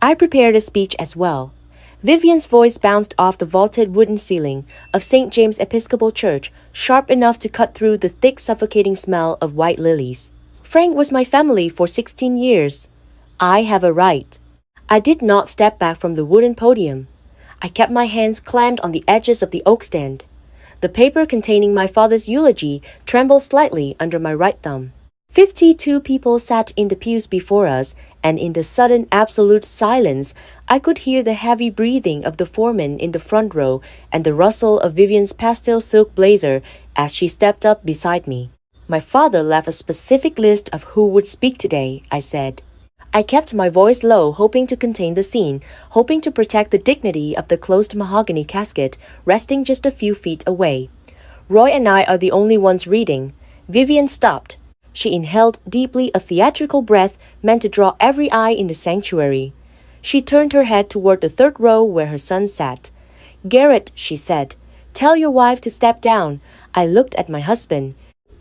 I prepared a speech as well. Vivian's voice bounced off the vaulted wooden ceiling of St. James Episcopal Church, sharp enough to cut through the thick, suffocating smell of white lilies. Frank was my family for 16 years. I have a right. I did not step back from the wooden podium. I kept my hands clamped on the edges of the oak stand. The paper containing my father's eulogy trembled slightly under my right thumb. 52 people sat in the pews before us, and in the sudden absolute silence, I could hear the heavy breathing of the foreman in the front row and the rustle of Vivian's pastel silk blazer as she stepped up beside me. My father left a specific list of who would speak today, I said. I kept my voice low, hoping to contain the scene, hoping to protect the dignity of the closed mahogany casket resting just a few feet away. Roy and I are the only ones reading. Vivian stopped. She inhaled deeply, a theatrical breath meant to draw every eye in the sanctuary. She turned her head toward the third row where her son sat. "Garrett," she said, "tell your wife to step down." I looked at my husband,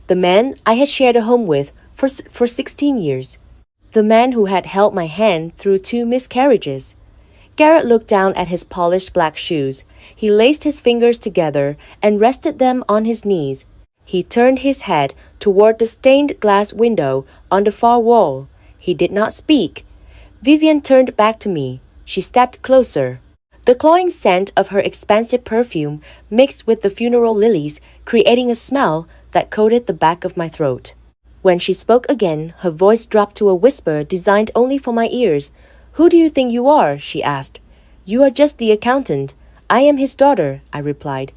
the man I had shared a home with for 16 years, the man who had held my hand through 2 miscarriages. Garrett looked down at his polished black shoes. He laced his fingers together and rested them on his knees. He turned his head toward the stained glass window on the far wall. He did not speak. Vivian turned back to me. She stepped closer. The cloying scent of her expensive perfume mixed with the funeral lilies, creating a smell that coated the back of my throat. When she spoke again, her voice dropped to a whisper designed only for my ears. "Who do you think you are?" she asked. "You are just the accountant. I am his daughter," I replied.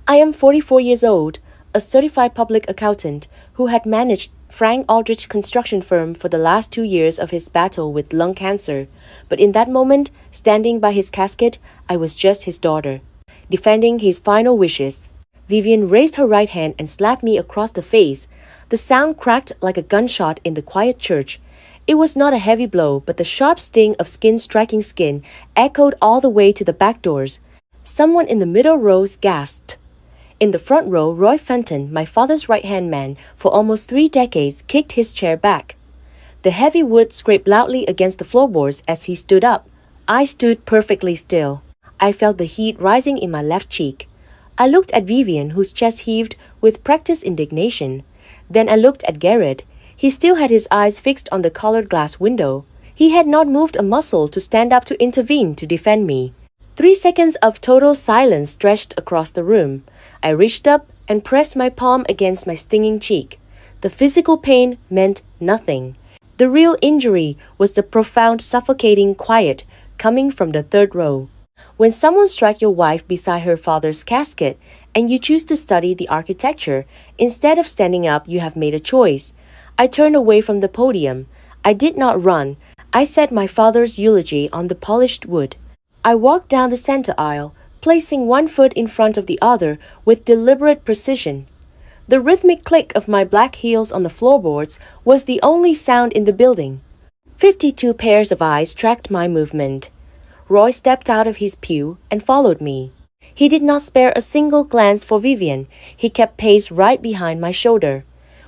"I am 44 years old, a certified public accountant who had managed Frank Aldrich's construction firm for the last 2 years of his battle with lung cancer. But in that moment, standing by his casket, I was just his daughter, defending his final wishes." Vivian raised her right hand and slapped me across the face. The sound cracked like a gunshot in the quiet church. It was not a heavy blow, but the sharp sting of skin striking skin echoed all the way to the back doors. Someone in the middle rows gasped. In the front row, Roy Fenton, my father's right-hand man for almost 3 decades, kicked his chair back. The heavy wood scraped loudly against the floorboards as he stood up. I stood perfectly still. I felt the heat rising in my left cheek. I looked at Vivian, whose chest heaved with practiced indignation. Then I looked at Garrett. He still had his eyes fixed on the colored glass window. He had not moved a muscle to stand up to intervene to defend me. 3 seconds of total silence stretched across the room. I reached up and pressed my palm against my stinging cheek. The physical pain meant nothing. The real injury was the profound, suffocating quiet coming from the third row. When someone strikes your wife beside her father's casket and you choose to study the architecture, instead of standing up, you have made a choice. I turned away from the podium. I did not run. I said my father's eulogy on the polished wood. I walked down the center aisle, placing one foot in front of the other with deliberate precision. The rhythmic click of my black heels on the floorboards was the only sound in the building. 52 pairs of eyes tracked my movement. Roy stepped out of his pew and followed me. He did not spare a single glance for Vivian. He kept pace right behind my shoulder.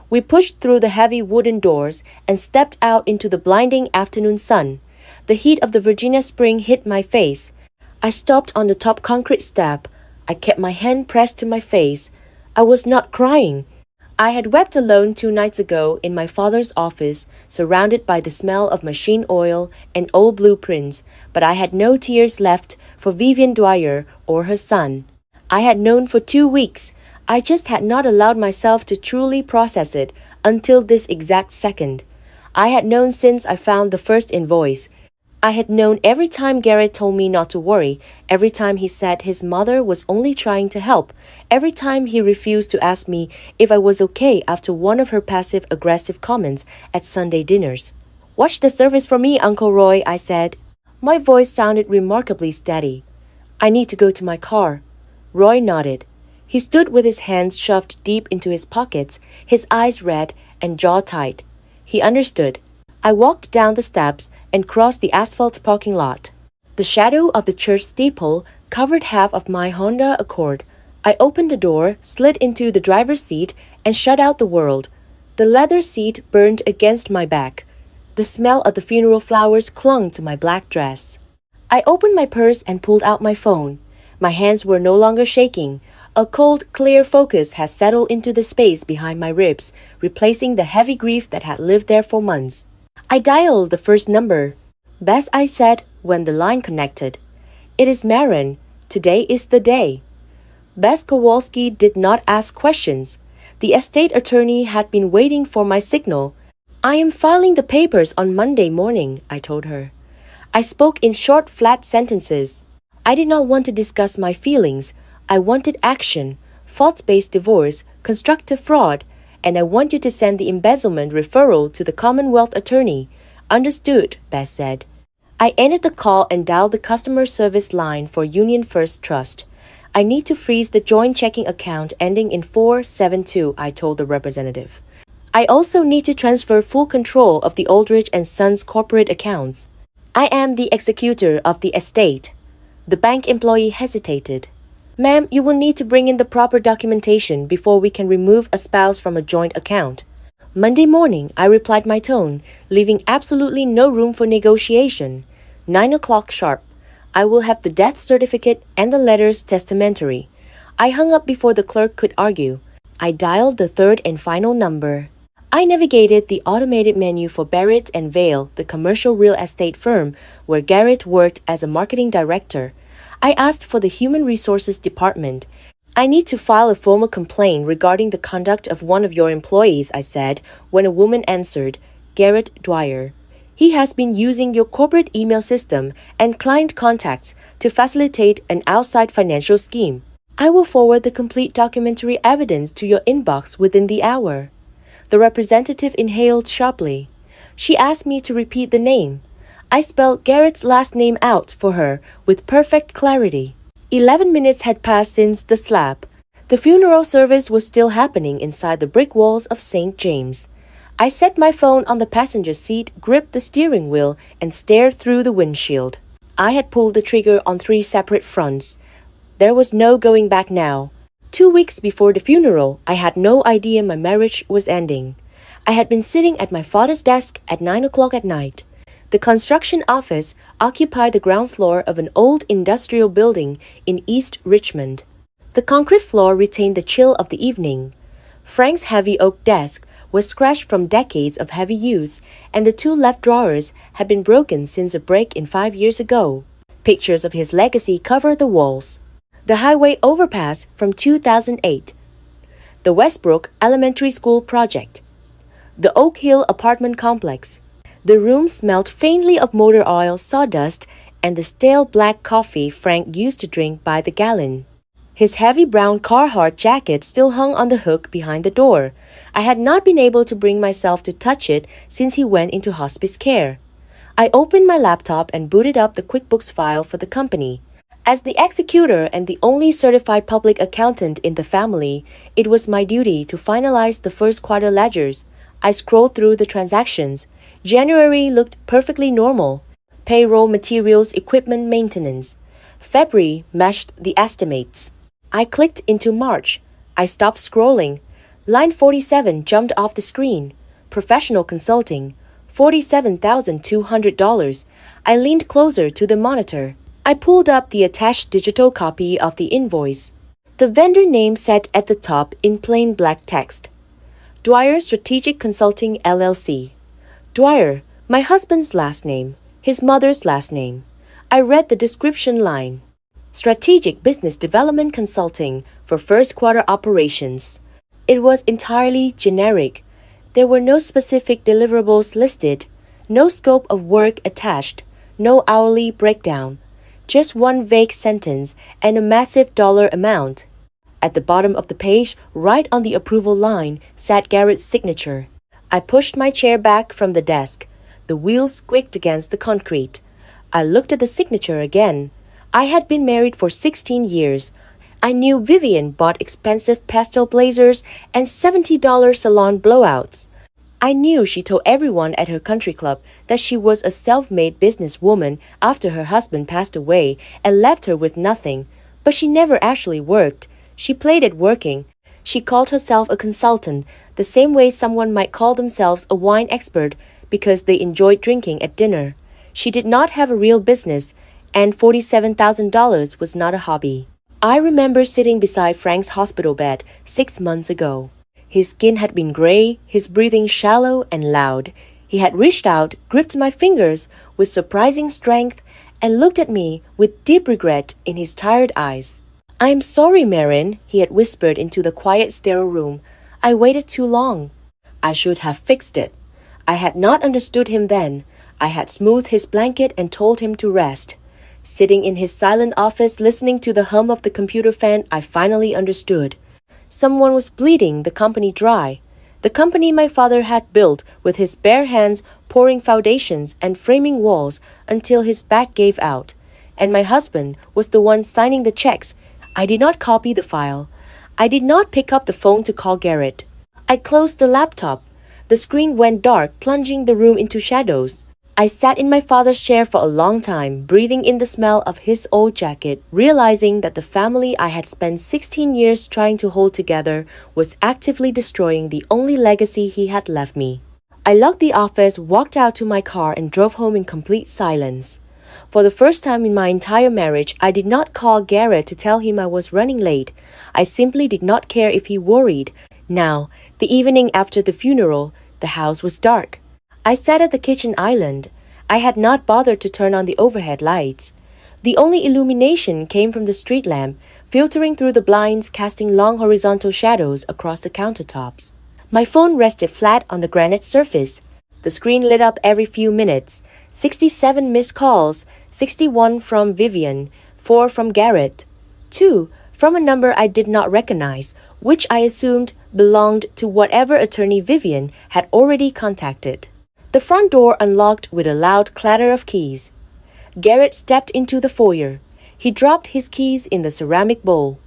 We pushed through the heavy wooden doors and stepped out into the blinding afternoon sun. The heat of the Virginia spring hit my face. I stopped on the top concrete step. I kept my hand pressed to my face. I was not crying. I had wept alone 2 nights ago in my father's office, surrounded by the smell of machine oil and old blueprints, but I had no tears left for Vivian Dwyer or her son. I had known for 2 weeks. I just had not allowed myself to truly process it until this exact second. I had known since I found the first invoice. I had known every time Garrett told me not to worry, every time he said his mother was only trying to help, every time he refused to ask me if I was okay after one of her passive-aggressive comments at Sunday dinners. "Watch the service for me, Uncle Roy," I said. My voice sounded remarkably steady. "I need to go to my car." Roy nodded. He stood with his hands shoved deep into his pockets, his eyes red and jaw tight. He understood. I walked down the steps and crossed the asphalt parking lot. The shadow of the church steeple covered half of my Honda Accord. I opened the door, slid into the driver's seat, and shut out the world. The leather seat burned against my back. The smell of the funeral flowers clung to my black dress. I opened my purse and pulled out my phone. My hands were no longer shaking. A cold, clear focus had settled into the space behind my ribs, replacing the heavy grief that had lived there for months. I dialed the first number. "Bess," I said when the line connected. "It is Marin. Today is the day." Bess Kowalski did not ask questions. The estate attorney had been waiting for my signal. "I am filing the papers on Monday morning," I told her. I spoke in short, flat sentences. I did not want to discuss my feelings. I wanted action, fault-based divorce, constructive fraud, and I want you to send the embezzlement referral to the Commonwealth attorney. "Understood," Bess said. I ended the call and dialed the customer service line for Union First Trust. "I need to freeze the joint checking account ending in 472, I told the representative. "I also need to transfer full control of the Aldrich and Sons corporate accounts. I am the executor of the estate." The bank employee hesitated. "Ma'am, you will need to bring in the proper documentation before we can remove a spouse from a joint account." "Monday morning," I replied my tone, leaving absolutely no room for negotiation. 9 o'clock sharp. I will have the death certificate and the letters testamentary. I hung up before the clerk could argue. I dialed the third and final number. I navigated the automated menu for Barrett and Vale, the commercial real estate firm where Garrett worked as a marketing director. I asked for the Human Resources Department. "I need to file a formal complaint regarding the conduct of one of your employees," I said, when a woman answered, "Garrett Dwyer. He has been using your corporate email system and client contacts to facilitate an outside financial scheme. I will forward the complete documentary evidence to your inbox within the hour." The representative inhaled sharply. She asked me to repeat the name. I spelled Garrett's last name out for her with perfect clarity. 11 minutes had passed since the slap. The funeral service was still happening inside the brick walls of St. James. I set my phone on the passenger seat, gripped the steering wheel, and stared through the windshield. I had pulled the trigger on 3 separate fronts. There was no going back now. 2 weeks before the funeral, I had no idea my marriage was ending. I had been sitting at my father's desk at 9 o'clock at night. The construction office occupied the ground floor of an old industrial building in East Richmond. The concrete floor retained the chill of the evening. Frank's heavy oak desk was scratched from decades of heavy use, and the 2 left drawers had been broken since a break-in 5 years ago. Pictures of his legacy covered the walls. The highway overpass from 2008. The Westbrook Elementary School project. The Oak Hill apartment complex. The room smelled faintly of motor oil, sawdust, and the stale black coffee Frank used to drink by the gallon. His heavy brown Carhartt jacket still hung on the hook behind the door. I had not been able to bring myself to touch it since he went into hospice care. I opened my laptop and booted up the QuickBooks file for the company. As the executor and the only certified public accountant in the family, it was my duty to finalize the first quarter ledgers. I scrolled through the transactions. January looked perfectly normal. Payroll, materials, equipment maintenance. February matched the estimates. I clicked into March. I stopped scrolling. Line 47 jumped off the screen. Professional consulting. $47,200. I leaned closer to the monitor. I pulled up the attached digital copy of the invoice. The vendor name sat at the top in plain black text. Dwyer Strategic Consulting LLC. Dwyer, my husband's last name, his mother's last name. I read the description line. Strategic Business Development Consulting for first quarter operations. It was entirely generic. There were no specific deliverables listed, no scope of work attached, no hourly breakdown. Just one vague sentence and a massive dollar amount. At the bottom of the page, right on the approval line, sat Garrett's signature. I pushed my chair back from the desk. The wheels squeaked against the concrete. I looked at the signature again. I had been married for 16 years. I knew Vivian bought expensive pastel blazers and $70 salon blowouts. I knew she told everyone at her country club that she was a self-made businesswoman after her husband passed away and left her with nothing. But she never actually worked. She played at working. She called herself a consultant, the same way someone might call themselves a wine expert because they enjoyed drinking at dinner. She did not have a real business. And $47,000 was not a hobby. I remember sitting beside Frank's hospital bed 6 months ago. His skin had been gray, his breathing shallow and loud. He had reached out, gripped my fingers with surprising strength, and looked at me with deep regret in his tired eyes. "I am sorry, Marin," he had whispered into the quiet, sterile room. "I waited too long. I should have fixed it." I had not understood him then. I had smoothed his blanket and told him to rest. Sitting in his silent office listening to the hum of the computer fan, I finally understood. Someone was bleeding the company dry. The company my father had built with his bare hands, pouring foundations and framing walls until his back gave out. And my husband was the one signing the checks. I did not copy the file. I did not pick up the phone to call Garrett. I closed the laptop. The screen went dark, plunging the room into shadows. I sat in my father's chair for a long time, breathing in the smell of his old jacket, realizing that the family I had spent 16 years trying to hold together was actively destroying the only legacy he had left me. I locked the office, walked out to my car, and drove home in complete silence. For the first time in my entire marriage, I did not call Garrett to tell him I was running late. I simply did not care if he worried. Now, the evening after the funeral, the house was dark. I sat at the kitchen island. I had not bothered to turn on the overhead lights. The only illumination came from the street lamp, filtering through the blinds, casting long horizontal shadows across the countertops. My phone rested flat on the granite surface. The screen lit up every few minutes. 67 missed calls, 61 from Vivian, 4 from Garrett, 2 from a number I did not recognize, which I assumed belonged to whatever attorney Vivian had already contacted. The front door unlocked with a loud clatter of keys. Garrett stepped into the foyer. He dropped his keys in the ceramic bowl.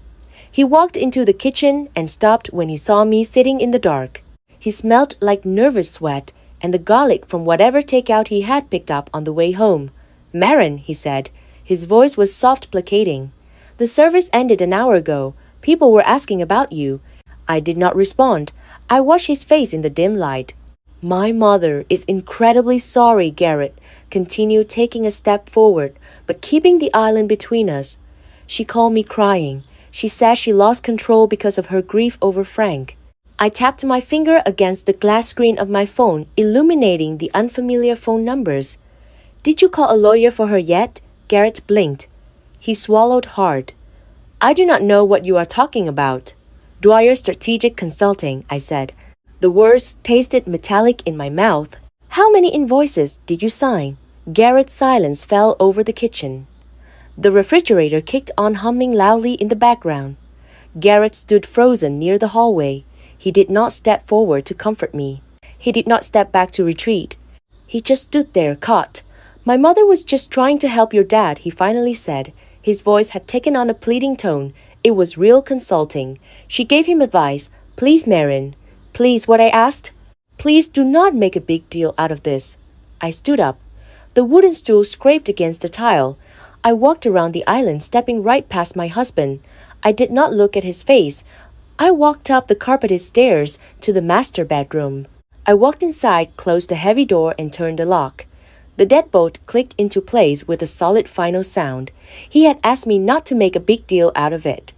He walked into the kitchen and stopped when he saw me sitting in the dark. He smelled like nervous sweat and the garlic from whatever takeout he had picked up on the way home. "Marin," he said. His voice was soft, placating. "The service ended an hour ago. People were asking about you." I did not respond. I watched his face in the dim light. "My mother is incredibly sorry," Garrett continued, taking a step forward, but keeping the island between us. "She called me crying. She said she lost control because of her grief over Frank." I tapped my finger against the glass screen of my phone, illuminating the unfamiliar phone numbers. "Did you call a lawyer for her yet?" Garrett blinked. He swallowed hard. "I do not know what you are talking about." "Dwyer Strategic Consulting," I said. The words tasted metallic in my mouth. "How many invoices did you sign?" Garrett's silence fell over the kitchen. The refrigerator kicked on, humming loudly in the background. Garrett stood frozen near the hallway. He did not step forward to comfort me. He did not step back to retreat. He just stood there, caught. "My mother was just trying to help your dad," he finally said. His voice had taken on a pleading tone. It was real consulting. She gave him advice. "Please, Marin. Please, what I asked? Please do not make a big deal out of this." I stood up. The wooden stool scraped against the tile. I walked around the island, stepping right past my husband. I did not look at his face. I walked up the carpeted stairs to the master bedroom. I walked inside, closed the heavy door, and turned the lock. The deadbolt clicked into place with a solid final sound. He had asked me not to make a big deal out of it.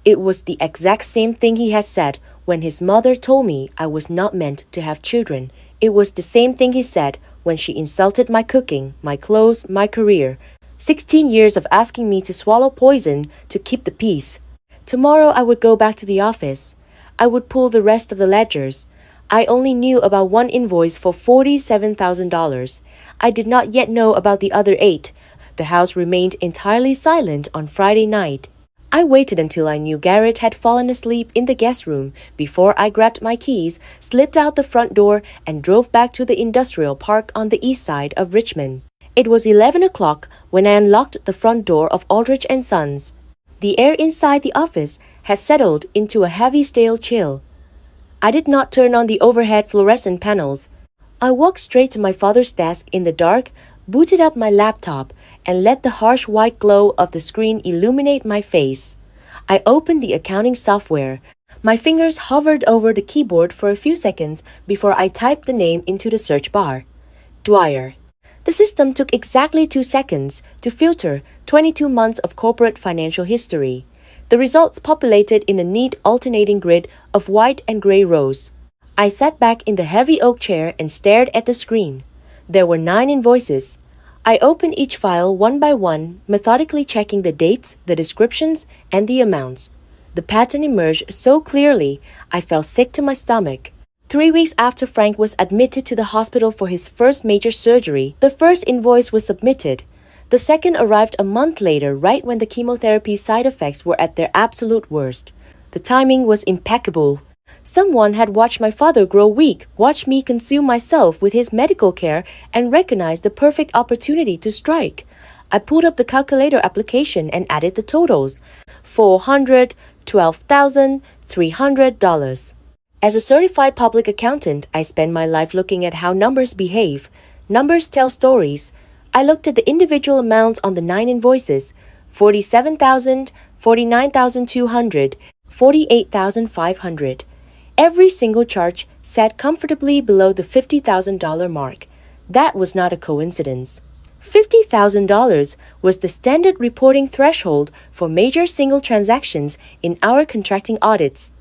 It was the exact same thing he had said when his mother told me I was not meant to have children. It was the same thing he said when she insulted my cooking, my clothes, my career. 16 years of asking me to swallow poison to keep the peace. Tomorrow I would go back to the office. I would pull the rest of the ledgers. I only knew about one invoice for $47,000. I did not yet know about the other 8. The house remained entirely silent on Friday night. I waited until I knew Garrett had fallen asleep in the guest room before I grabbed my keys, slipped out the front door, and drove back to the industrial park on the east side of Richmond. It was 11 o'clock when I unlocked the front door of Aldrich & Sons. The air inside the office had settled into a heavy stale chill. I did not turn on the overhead fluorescent panels. I walked straight to my father's desk in the dark, booted up my laptop, and let the harsh white glow of the screen illuminate my face. I opened the accounting software. My fingers hovered over the keyboard for a few seconds before I typed the name into the search bar. Dwyer. The system took exactly 2 seconds to filter 22 months of corporate financial history. The results populated in a neat alternating grid of white and gray rows. I sat back in the heavy oak chair and stared at the screen. There were 9 invoices. I opened each file one by one, methodically checking the dates, the descriptions, and the amounts. The pattern emerged so clearly, I felt sick to my stomach. 3 weeks after Frank was admitted to the hospital for his first major surgery, the first invoice was submitted. The second arrived a month later, right when the chemotherapy side effects were at their absolute worst. The timing was impeccable. Someone had watched my father grow weak, watched me consume myself with his medical care, and recognized the perfect opportunity to strike. I pulled up the calculator application and added the totals. $412,300. As a certified public accountant, I spend my life looking at how numbers behave. Numbers tell stories. I looked at the individual amounts on the 9 invoices: $47,000, $49,200, $48,500. Every single charge sat comfortably below the $50,000 mark. That was not a coincidence. $50,000 was the standard reporting threshold for major single transactions in our contracting audits.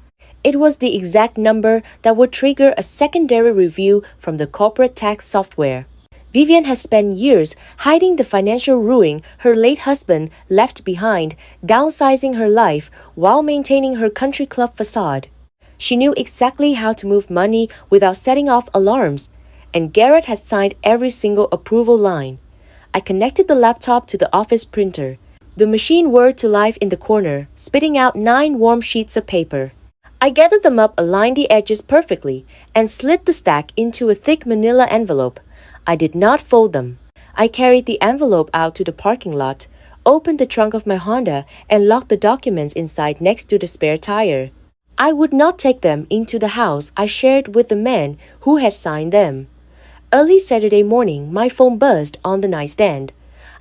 It was the exact number that would trigger a secondary review from the corporate tax software. Vivian has spent years hiding the financial ruin her late husband left behind, downsizing her life while maintaining her country club facade. She knew exactly how to move money without setting off alarms, and Garrett has signed every single approval line. I connected the laptop to the office printer. The machine whirred to life in the corner, spitting out 9 warm sheets of paper. I gathered them up, aligned the edges perfectly, and slid the stack into a thick manila envelope. I did not fold them. I carried the envelope out to the parking lot, opened the trunk of my Honda, and locked the documents inside next to the spare tire. I would not take them into the house I shared with the man who had signed them. Early Saturday morning, my phone buzzed on the nightstand.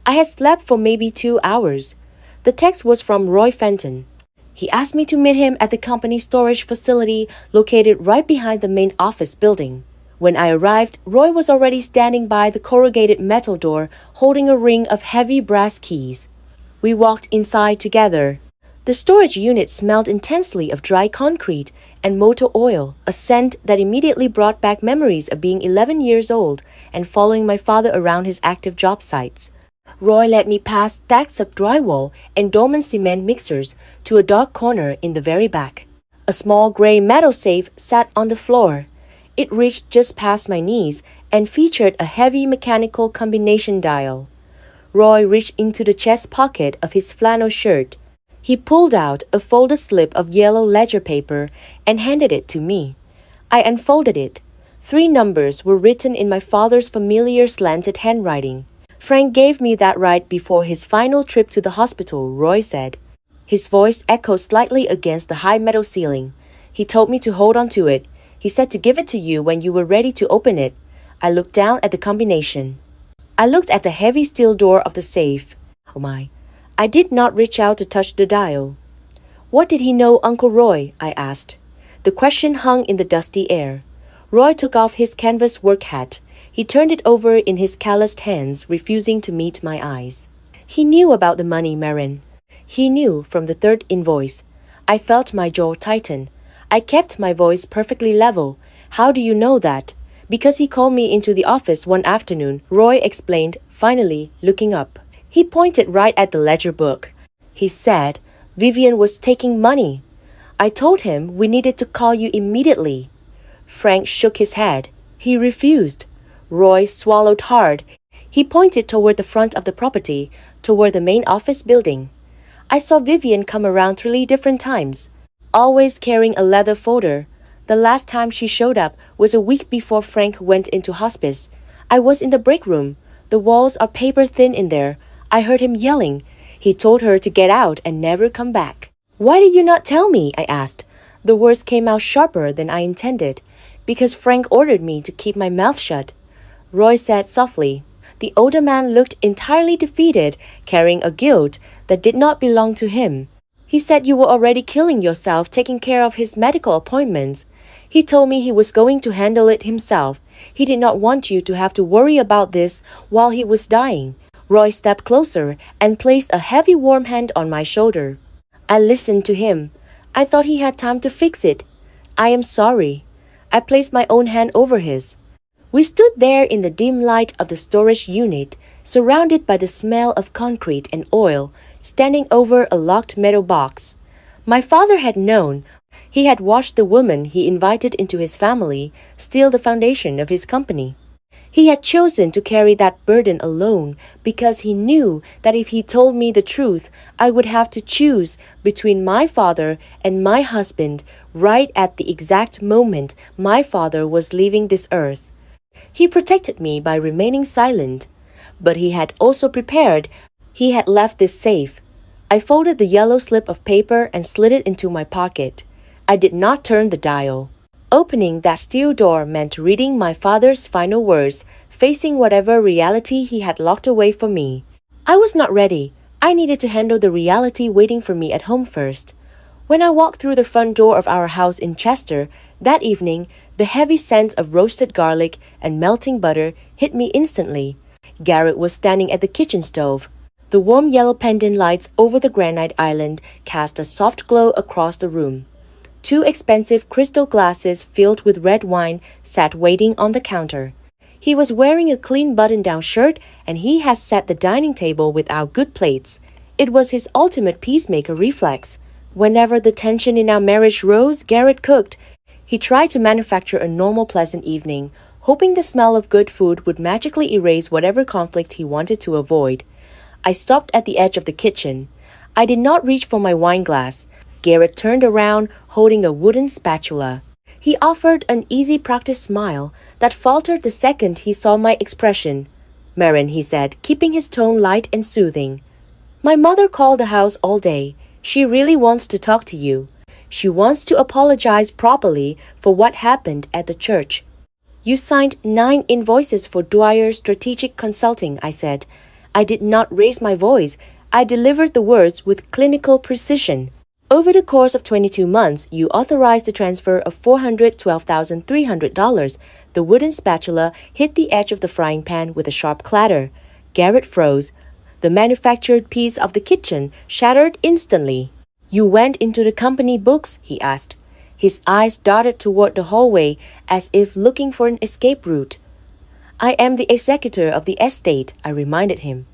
I had slept for maybe 2 hours. The text was from Roy Fenton. He asked me to meet him at the company storage facility located right behind the main office building. When I arrived, Roy was already standing by the corrugated metal door, holding a ring of heavy brass keys. We walked inside together. The storage unit smelled intensely of dry concrete and motor oil, a scent that immediately brought back memories of being 11 years old and following my father around his active job sites. Roy led me past stacks of drywall and dormant cement mixers to a dark corner in the very back. A small gray metal safe sat on the floor. It reached just past my knees and featured a heavy mechanical combination dial. Roy reached into the chest pocket of his flannel shirt. He pulled out a folded slip of yellow ledger paper and handed it to me. I unfolded it. 3 numbers were written in my father's familiar slanted handwriting. Frank gave me that right before his final trip to the hospital, Roy said. His voice echoed slightly against the high metal ceiling. He told me to hold on to it. He said to give it to you when you were ready to open it. I looked down at the combination. I looked at the heavy steel door of the safe. Oh my. I did not reach out to touch the dial. What did he know Uncle Roy? I asked. The question hung in the dusty air. Roy took off his canvas work hat. He turned it over in his calloused hands, refusing to meet my eyes. He knew about the money, Marin. He knew from the 3rd invoice. I felt my jaw tighten. I kept my voice perfectly level. How do you know that? Because he called me into the office one afternoon, Roy explained, finally looking up. He pointed right at the ledger book. He said Vivian was taking money. I told him we needed to call you immediately. Frank shook his head. He refused. Roy swallowed hard. He pointed toward the front of the property, toward the main office building. I saw Vivian come around 3 different times, always carrying a leather folder. The last time she showed up was a week before Frank went into hospice. I was in the break room. The walls are paper thin in there. I heard him yelling. He told her to get out and never come back. Why did you not tell me? I asked. The words came out sharper than I intended. Because Frank ordered me to keep my mouth shut. Roy said softly. The older man looked entirely defeated, carrying a guilt that did not belong to him. He said you were already killing yourself taking care of his medical appointments. He told me he was going to handle it himself. He did not want you to have to worry about this while he was dying. Roy stepped closer and placed a heavy warm hand on my shoulder. I listened to him. I thought he had time to fix it. I am sorry. I placed my own hand over his. We stood there in the dim light of the storage unit, surrounded by the smell of concrete and oil, standing over a locked metal box. My father had known. He had watched the woman he invited into his family steal the foundation of his company. He had chosen to carry that burden alone because he knew that if he told me the truth, I would have to choose between my father and my husband right at the exact moment my father was leaving this earth. He protected me by remaining silent, but he had also prepared. He had left this safe. I folded the yellow slip of paper and slid it into my pocket. I did not turn the dial. Opening that steel door meant reading my father's final words, facing whatever reality he had locked away for me. I was not ready. I needed to handle the reality waiting for me at home first. When I walked through the front door of our house in Chester that evening, the heavy scent of roasted garlic and melting butter hit me instantly. Garrett was standing at the kitchen stove. The warm yellow pendant lights over the granite island cast a soft glow across the room. 2 expensive crystal glasses filled with red wine sat waiting on the counter. He was wearing a clean button-down shirt, and he had set the dining table without good plates. It was his ultimate peacemaker reflex. Whenever the tension in our marriage rose, Garrett cooked. He tried to manufacture a normal pleasant evening, hoping the smell of good food would magically erase whatever conflict he wanted to avoid. I stopped at the edge of the kitchen. I did not reach for my wine glass. Garrett turned around, holding a wooden spatula. He offered an easy practice smile that faltered the second he saw my expression. "Marin," he said, keeping his tone light and soothing. "My mother called the house all day. She really wants to talk to you. She wants to apologize properly for what happened at the church." "You signed 9 invoices for Dwyer Strategic Consulting," I said. I did not raise my voice. I delivered the words with clinical precision. "Over the course of 22 months, you authorized the transfer of $412,300. The wooden spatula hit the edge of the frying pan with a sharp clatter. Garrett froze. The manufactured piece of the kitchen shattered instantly. "You went into the company books?" he asked. His eyes darted toward the hallway as if looking for an escape route. "I am the executor of the estate," I reminded him.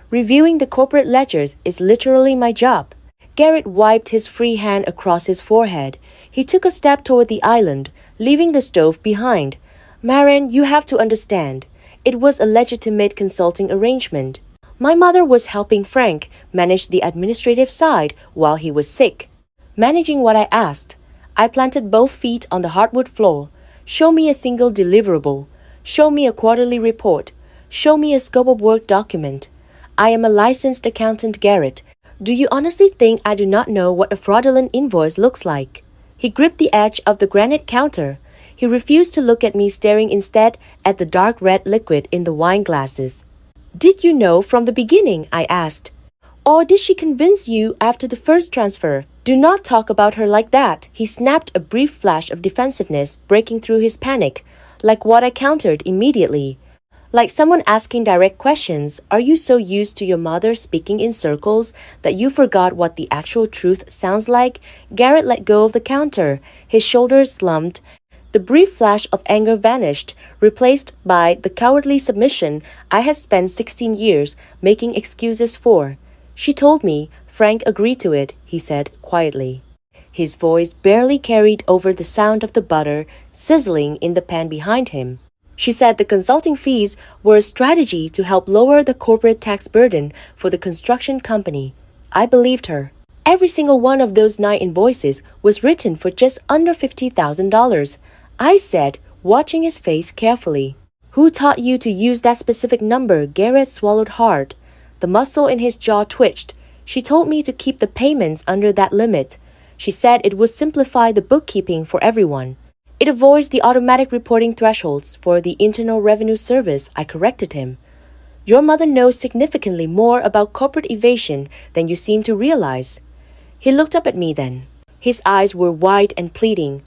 "Reviewing the corporate ledgers is literally my job." Garrett wiped his free hand across his forehead. He took a step toward the island, leaving the stove behind. "Marin, you have to understand. It was a legitimate consulting arrangement. My mother was helping Frank manage the administrative side while he was sick. Managing what I asked. I planted both feet on the hardwood floor. Show me a single deliverable. Show me a quarterly report. Show me a scope of work document. I am a licensed accountant, Garrett. Do you honestly think I do not know what a fraudulent invoice looks like?" He gripped the edge of the granite counter. He refused to look at me, staring instead at the dark red liquid in the wine glasses. "Did you know from the beginning?" I asked. "Or did she convince you after the first transfer?" "Do not talk about her like that." He snapped, a brief flash of defensiveness breaking through his panic. Like what I countered immediately. Like someone asking direct questions. "Are you so used to your mother speaking in circles that you forgot what the actual truth sounds like?" Garrett let go of the counter. His shoulders slumped. The brief flash of anger vanished, replaced by the cowardly submission I had spent 16 years making excuses for. "She told me. Frank agreed to it," he said quietly. His voice barely carried over the sound of the butter sizzling in the pan behind him. "She said the consulting fees were a strategy to help lower the corporate tax burden for the construction company." I believed her. Every single one of those 9 invoices was written for just under $50,000. I said, watching his face carefully. "Who taught you to use that specific number?" Garrett swallowed hard. The muscle in his jaw twitched. "She told me to keep the payments under that limit. She said it would simplify the bookkeeping for everyone. It avoids the automatic reporting thresholds for the Internal Revenue Service," I corrected him. "Your mother knows significantly more about corporate evasion than you seem to realize." He looked up at me then. His eyes were wide and pleading.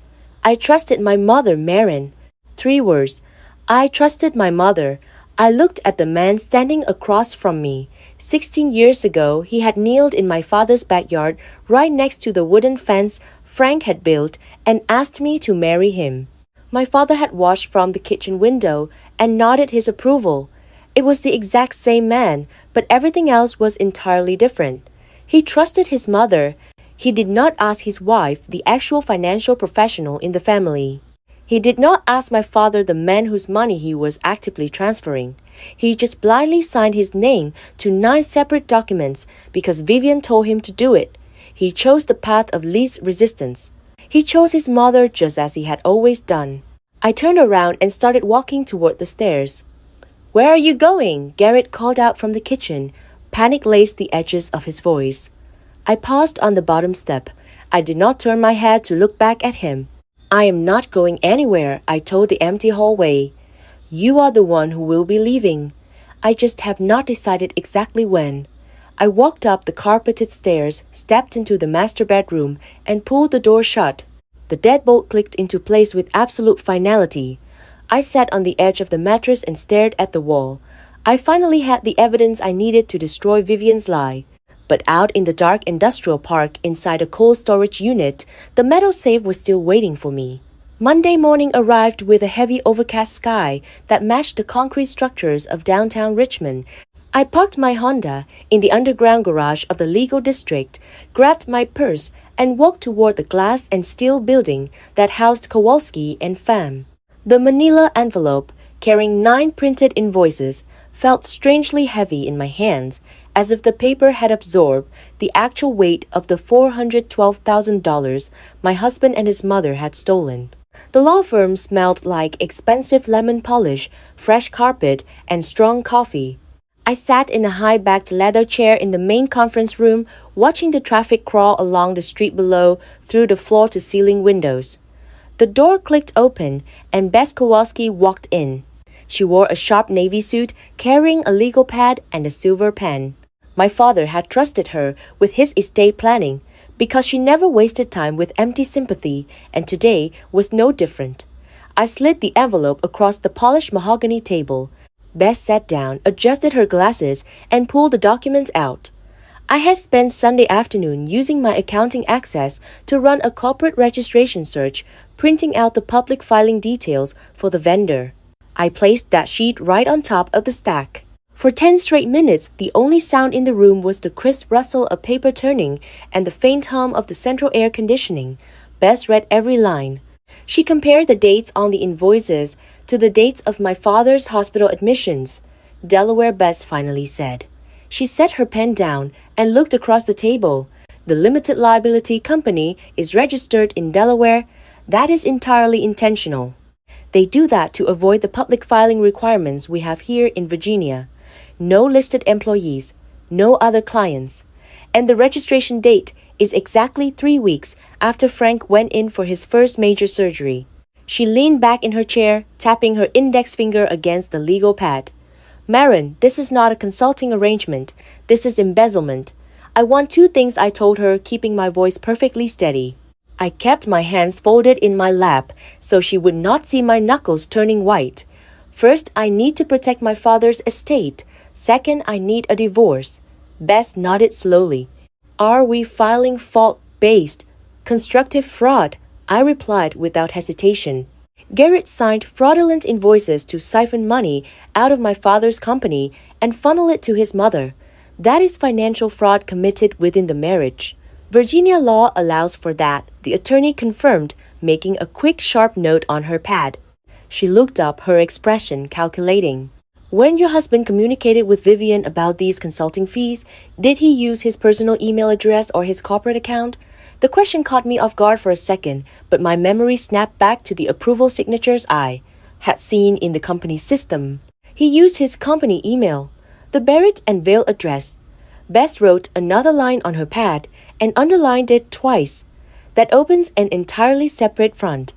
"I trusted my mother, Marin." 3 words. I trusted my mother. I looked at the man standing across from me. 16 years ago, he had kneeled in my father's backyard right next to the wooden fence Frank had built and asked me to marry him. My father had watched from the kitchen window and nodded his approval. It was the exact same man, but everything else was entirely different. He trusted his mother. He did not ask his wife, the actual financial professional in the family. He did not ask my father, the man whose money he was actively transferring. He just blindly signed his name to 9 separate documents because Vivian told him to do it. He chose the path of least resistance. He chose his mother just as he had always done. I turned around and started walking toward the stairs. "Where are you going?" Garrett called out from the kitchen. Panic laced the edges of his voice. I paused on the bottom step. I did not turn my head to look back at him. "I am not going anywhere," I told the empty hallway. "You are the one who will be leaving. I just have not decided exactly when." I walked up the carpeted stairs, stepped into the master bedroom, and pulled the door shut. The deadbolt clicked into place with absolute finality. I sat on the edge of the mattress and stared at the wall. I finally had the evidence I needed to destroy Vivian's lie. But out in the dark industrial park inside a cold storage unit, the metal safe was still waiting for me. Monday morning arrived with a heavy overcast sky that matched the concrete structures of downtown Richmond. I parked my Honda in the underground garage of the legal district, grabbed my purse, and walked toward the glass and steel building that housed Kowalski and Pham. The manila envelope, carrying 9 printed invoices, felt strangely heavy in my hands, as if the paper had absorbed the actual weight of the $412,000 my husband and his mother had stolen. The law firm smelled like expensive lemon polish, fresh carpet, and strong coffee. I sat in a high-backed leather chair in the main conference room, watching the traffic crawl along the street below through the floor-to-ceiling windows. The door clicked open, and Bess Kowalski walked in. She wore a sharp navy suit, carrying a legal pad and a silver pen. My father had trusted her with his estate planning because she never wasted time with empty sympathy, and today was no different. I slid the envelope across the polished mahogany table. Bess sat down, adjusted her glasses, and pulled the documents out. I had spent Sunday afternoon using my accounting access to run a corporate registration search, printing out the public filing details for the vendor. I placed that sheet right on top of the stack. For 10 straight minutes, the only sound in the room was the crisp rustle of paper turning and the faint hum of the central air conditioning. Bess read every line. She compared the dates on the invoices to the dates of my father's hospital admissions. "Delaware," Bess finally said. She set her pen down and looked across the table. "The limited liability company is registered in Delaware. That is entirely intentional. They do that to avoid the public filing requirements we have here in Virginia. No listed employees, no other clients. And the registration date is exactly 3 weeks after Frank went in for his first major surgery." She leaned back in her chair, tapping her index finger against the legal pad. "Marin, this is not a consulting arrangement. This is embezzlement. I want 2 things," I told her, keeping my voice perfectly steady. I kept my hands folded in my lap so she would not see my knuckles turning white. "First, I need to protect my father's estate. Second, I need a divorce." Bess nodded slowly. "Are we filing fault-based, constructive fraud?" I replied without hesitation. Garrett signed fraudulent invoices to siphon money out of my father's company and funnel it to his mother. That is financial fraud committed within the marriage. Virginia law allows for that, the attorney confirmed, making a quick, sharp note on her pad. She looked up, her expression calculating. "When your husband communicated with Vivian about these consulting fees, did he use his personal email address or his corporate account?" The question caught me off guard for a second, but my memory snapped back to the approval signatures I had seen in the company's system. He used his company email, the Barrett and Vale address. Bess wrote another line on her pad and underlined it twice. That opens an entirely separate front.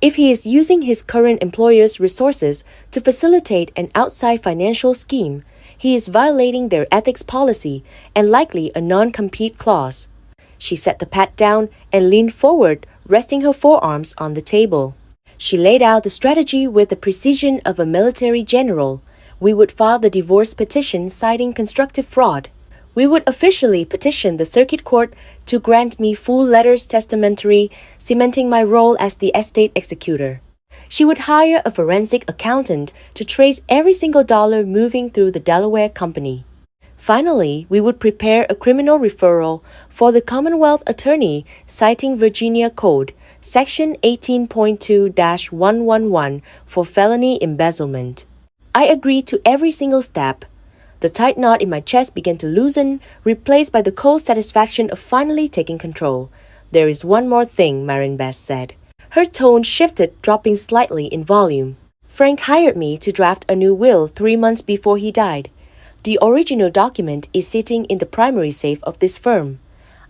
If he is using his current employer's resources to facilitate an outside financial scheme, he is violating their ethics policy and likely a non-compete clause. She set the pad down and leaned forward, resting her forearms on the table. She laid out the strategy with the precision of a military general. We would file the divorce petition citing constructive fraud. We would officially petition the circuit court to grant me full letters testamentary, cementing my role as the estate executor. She would hire a forensic accountant to trace every single dollar moving through the Delaware company. Finally, we would prepare a criminal referral for the Commonwealth Attorney citing Virginia Code, Section 18.2-111 for felony embezzlement. I agreed to every single step. The tight knot in my chest began to loosen, replaced by the cold satisfaction of finally taking control. "There is one more thing," Marin Bess said. Her tone shifted, dropping slightly in volume. "Frank hired me to draft a new will 3 months before he died. The original document is sitting in the primary safe of this firm."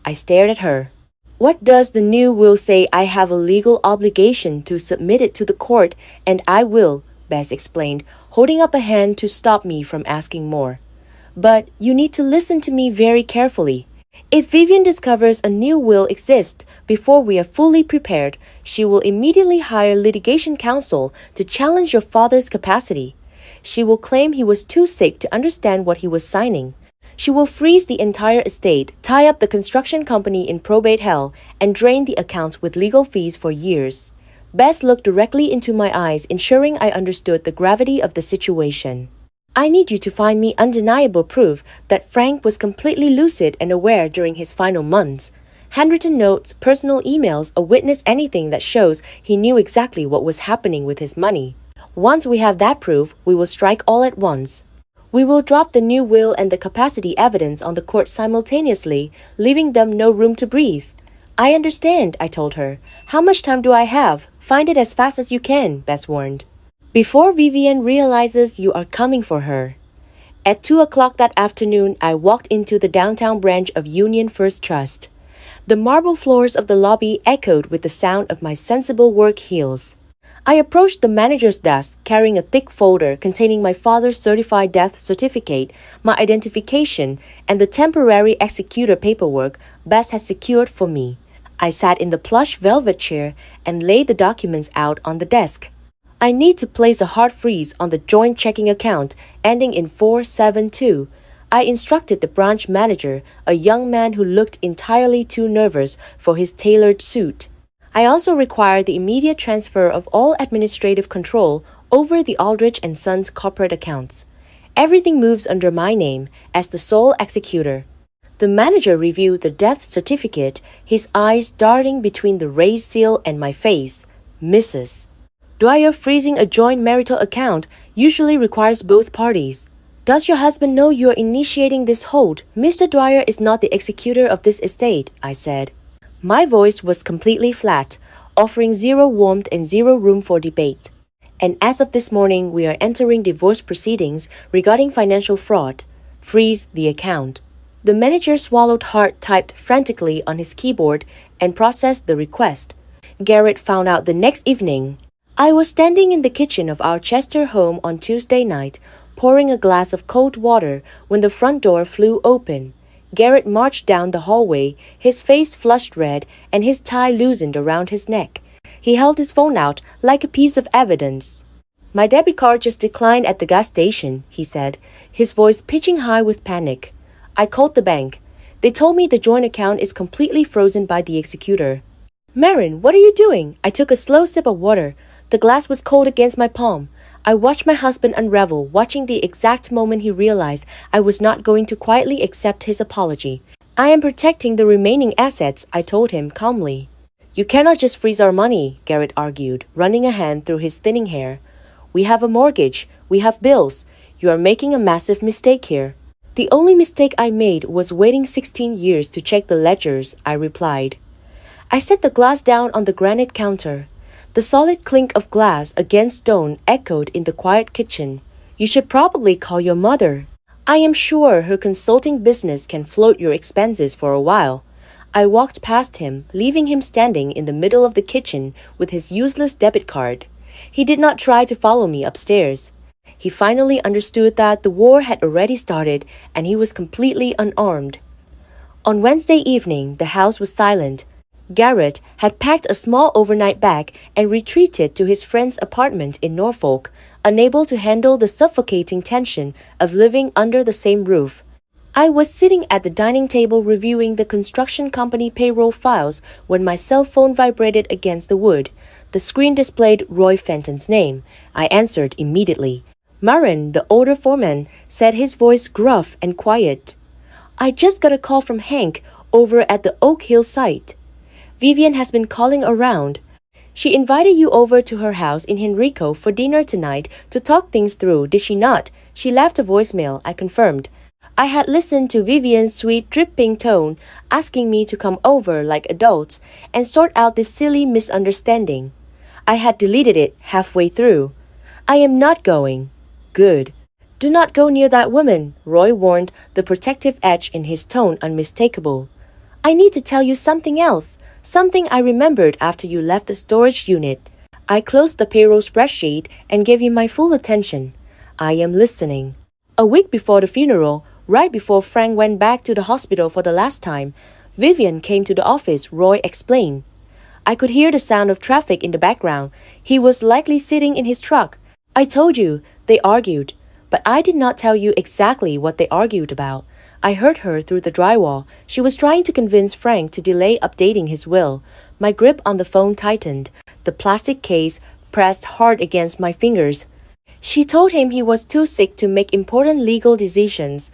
I stared at her. "What does the new will say? I have a legal obligation to submit it to the court, and I will," Bess explained, holding up a hand to stop me from asking more. "But you need to listen to me very carefully. If Vivian discovers a new will exists before we are fully prepared, she will immediately hire litigation counsel to challenge your father's capacity. She will claim he was too sick to understand what he was signing. She will freeze the entire estate, tie up the construction company in probate hell, and drain the accounts with legal fees for years." Bess looked directly into my eyes, ensuring I understood the gravity of the situation. "I need you to find me undeniable proof that Frank was completely lucid and aware during his final months. Handwritten notes, personal emails, a witness, anything that shows he knew exactly what was happening with his money. Once we have that proof, we will strike all at once. We will drop the new will and the capacity evidence on the court simultaneously, leaving them no room to breathe." "I understand," I told her. "How much time do I have? Find it as fast as you can," Bess warned. "Before Vivian realizes you are coming for her." At 2 o'clock that afternoon, I walked into the downtown branch of Union First Trust. The marble floors of the lobby echoed with the sound of my sensible work heels. I approached the manager's desk, carrying a thick folder containing my father's certified death certificate, my identification, and the temporary executor paperwork Bess had secured for me. I sat in the plush velvet chair and laid the documents out on the desk. "I need to place a hard freeze on the joint checking account ending in 472. I instructed the branch manager, a young man who looked entirely too nervous for his tailored suit. I also required the immediate transfer of all administrative control over the Aldrich & Sons corporate accounts. Everything moves under my name as the sole executor." The manager reviewed the death certificate, his eyes darting between the raised seal and my face. "Mrs. Dwyer, freezing a joint marital account usually requires both parties. Does your husband know you are initiating this hold? Mr. Dwyer is not the executor of this estate," I said. My voice was completely flat, offering zero warmth and zero room for debate. "And as of this morning, we are entering divorce proceedings regarding financial fraud. Freeze the account." The manager swallowed hard, typed frantically on his keyboard, and processed the request. Garrett found out the next evening. I was standing in the kitchen of our Chester home on Tuesday night, pouring a glass of cold water when the front door flew open. Garrett marched down the hallway, his face flushed red and his tie loosened around his neck. He held his phone out like a piece of evidence. "My debit card just declined at the gas station," he said, his voice pitching high with panic. I called the bank. They told me the joint account is completely frozen by the executor. "Marin, what are you doing?" I took a slow sip of water. The glass was cold against my palm. I watched my husband unravel, watching the exact moment he realized I was not going to quietly accept his apology. "I am protecting the remaining assets," I told him calmly. "You cannot just freeze our money," Garrett argued, running a hand through his thinning hair. "We have a mortgage. We have bills. You are making a massive mistake here." "The only mistake I made was waiting 16 years to check the ledgers," I replied. I set the glass down on the granite counter. The solid clink of glass against stone echoed in the quiet kitchen. "You should probably call your mother. I am sure her consulting business can float your expenses for a while." I walked past him, leaving him standing in the middle of the kitchen with his useless debit card. He did not try to follow me upstairs. He finally understood that the war had already started and he was completely unarmed. On Wednesday evening, the house was silent. Garrett had packed a small overnight bag and retreated to his friend's apartment in Norfolk, unable to handle the suffocating tension of living under the same roof. I was sitting at the dining table reviewing the construction company payroll files when my cell phone vibrated against the wood. The screen displayed Roy Fenton's name. I answered immediately. Marin, the older foreman, said, his voice gruff and quiet. "I just got a call from Hank over at the Oak Hill site. Vivian has been calling around. She invited you over to her house in Henrico for dinner tonight to talk things through, did she not?" She left a voicemail, I confirmed. I had listened to Vivian's sweet, dripping tone, asking me to come over like adults and sort out this silly misunderstanding. I had deleted it halfway through. "I am not going." "Good." "Do not go near that woman," Roy warned, the protective edge in his tone unmistakable. "I need to tell you something else, something I remembered after you left the storage unit." I closed the payroll spreadsheet and gave him my full attention. "I am listening." A week before the funeral, right before Frank went back to the hospital for the last time, Vivian came to the office, Roy explained. I could hear the sound of traffic in the background. He was likely sitting in his truck. "I told you, they argued." But I did not tell you exactly what they argued about. I heard her through the drywall. She was trying to convince Frank to delay updating his will. My grip on the phone tightened. The plastic case pressed hard against my fingers. She told him he was too sick to make important legal decisions.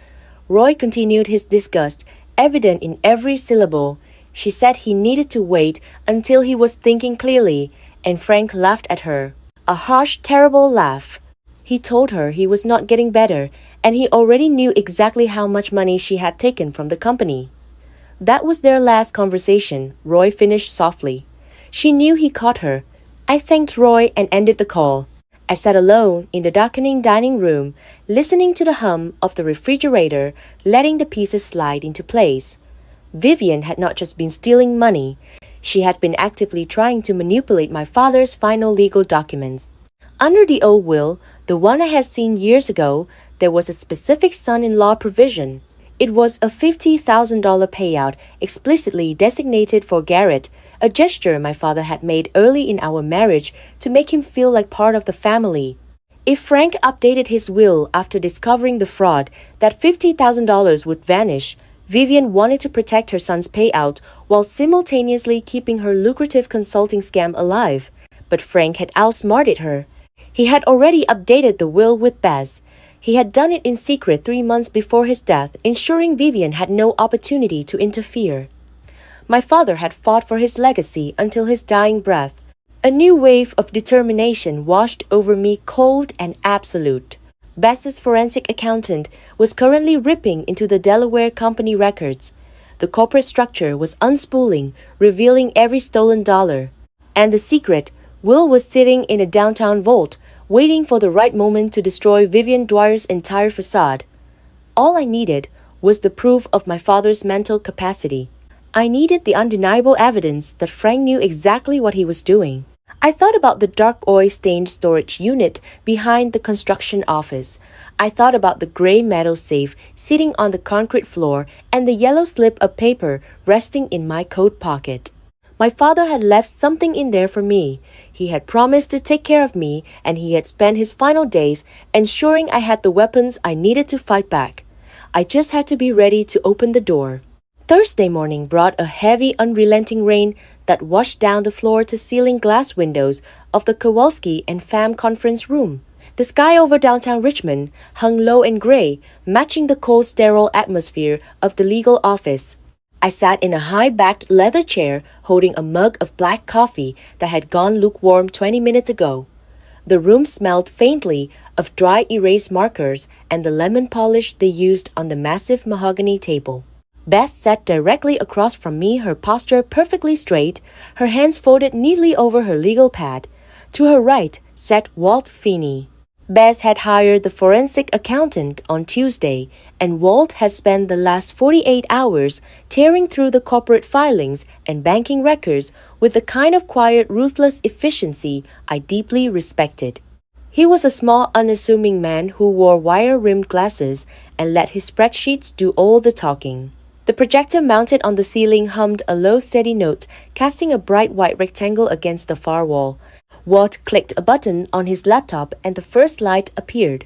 Roy continued his disgust, evident in every syllable. She said he needed to wait until he was thinking clearly, and Frank laughed at her. A harsh, terrible laugh. He told her he was not getting better, and he already knew exactly how much money she had taken from the company. That was their last conversation, Roy finished softly. She knew he caught her. I thanked Roy and ended the call. I sat alone in the darkening dining room, listening to the hum of the refrigerator, letting the pieces slide into place. Vivian had not just been stealing money. She had been actively trying to manipulate my father's final legal documents. Under the old will, the one I had seen years ago, there was a specific son-in-law provision. It was a $50,000 payout explicitly designated for Garrett, a gesture my father had made early in our marriage to make him feel like part of the family. If Frank updated his will after discovering the fraud, that $50,000 would vanish. Vivian wanted to protect her son's payout while simultaneously keeping her lucrative consulting scam alive. But Frank had outsmarted her. He had already updated the will with Baz. He had done it in secret 3 months before his death, ensuring Vivian had no opportunity to interfere. My father had fought for his legacy until his dying breath. A new wave of determination washed over me, cold and absolute. Baz's forensic accountant was currently ripping into the Delaware company records. The corporate structure was unspooling, revealing every stolen dollar. And the secret, Will was sitting in a downtown vault, waiting for the right moment to destroy Vivian Dwyer's entire facade. All I needed was the proof of my father's mental capacity. I needed the undeniable evidence that Frank knew exactly what he was doing. I thought about the dark oil-stained storage unit behind the construction office. I thought about the gray metal safe sitting on the concrete floor and the yellow slip of paper resting in my coat pocket. My father had left something in there for me. He had promised to take care of me, and he had spent his final days ensuring I had the weapons I needed to fight back. I just had to be ready to open the door. Thursday morning brought a heavy, unrelenting rain that washed down the floor-to-ceiling glass windows of the Kowalski and Pham conference room. The sky over downtown Richmond hung low and gray, matching the cold, sterile atmosphere of the legal office. I sat in a high-backed leather chair holding a mug of black coffee that had gone lukewarm 20 minutes ago. The room smelled faintly of dry erase markers and the lemon polish they used on the massive mahogany table. Beth sat directly across from me, her posture perfectly straight, her hands folded neatly over her legal pad. To her right sat Walt Feeney. Beth had hired the forensic accountant on Tuesday, and Walt had spent the last 48 hours tearing through the corporate filings and banking records with the kind of quiet, ruthless efficiency I deeply respected. He was a small, unassuming man who wore wire-rimmed glasses and let his spreadsheets do all the talking. The projector mounted on the ceiling hummed a low, steady note, casting a bright white rectangle against the far wall. Walt clicked a button on his laptop and the first light appeared.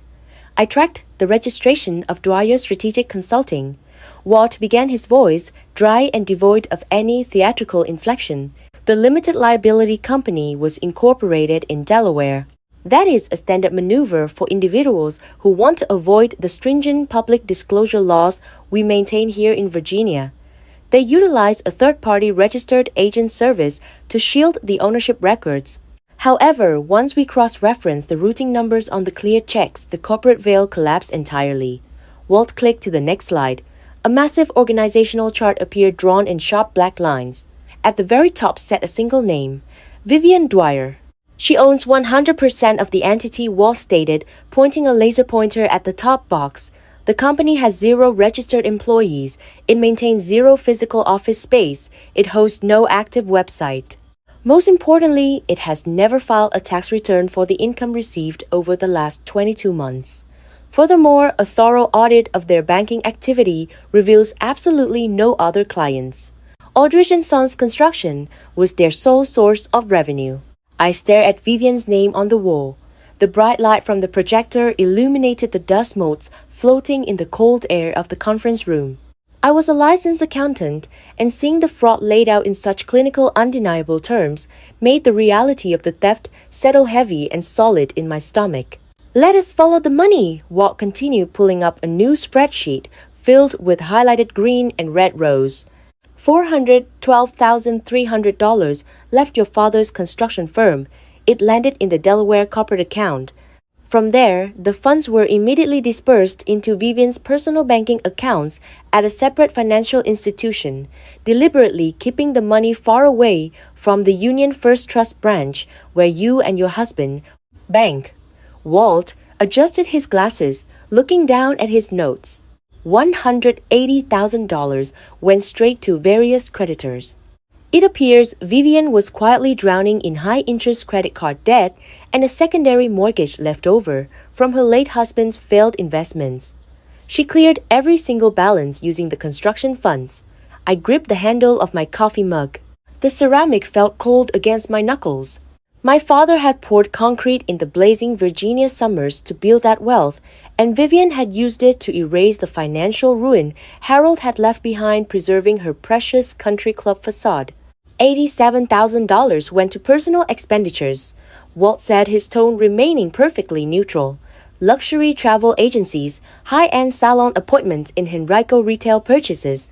I tracked the registration of Dwyer Strategic Consulting. Walt began his voice, dry and devoid of any theatrical inflection. The limited liability company was incorporated in Delaware. That is a standard maneuver for individuals who want to avoid the stringent public disclosure laws we maintain here in Virginia. They utilize a third-party registered agent service to shield the ownership records. However, once we cross-reference the routing numbers on the cleared checks, the corporate veil collapsed entirely. Walt clicked to the next slide. A massive organizational chart appeared drawn in sharp black lines. At the very top sat a single name, Vivian Dwyer. She owns 100% of the entity, Walt stated, pointing a laser pointer at the top box. The company has 0 registered employees. It maintains 0 physical office space. It hosts no active website. Most importantly, it has never filed a tax return for the income received over the last 22 months. Furthermore, a thorough audit of their banking activity reveals absolutely no other clients. Aldrich & Sons Construction was their sole source of revenue. I stared at Vivian's name on the wall. The bright light from the projector illuminated the dust motes floating in the cold air of the conference room. I was a licensed accountant, and seeing the fraud laid out in such clinical, undeniable terms made the reality of the theft settle heavy and solid in my stomach. "Let us follow the money," Walt continued, pulling up a new spreadsheet filled with highlighted green and red rows. $412,300 left your father's construction firm. It landed in the Delaware corporate account. From there, the funds were immediately dispersed into Vivian's personal banking accounts at a separate financial institution, deliberately keeping the money far away from the Union First Trust branch where you and your husband bank. Walt adjusted his glasses, looking down at his notes. $180,000 went straight to various creditors. It appears Vivian was quietly drowning in high-interest credit card debt and a secondary mortgage left over from her late husband's failed investments. She cleared every single balance using the construction funds. I gripped the handle of my coffee mug. The ceramic felt cold against my knuckles. My father had poured concrete in the blazing Virginia summers to build that wealth, and Vivian had used it to erase the financial ruin Harold had left behind preserving her precious country club facade. $87,000 went to personal expenditures, Walt said, his tone remaining perfectly neutral. Luxury travel agencies, high-end salon appointments in Henrico retail purchases.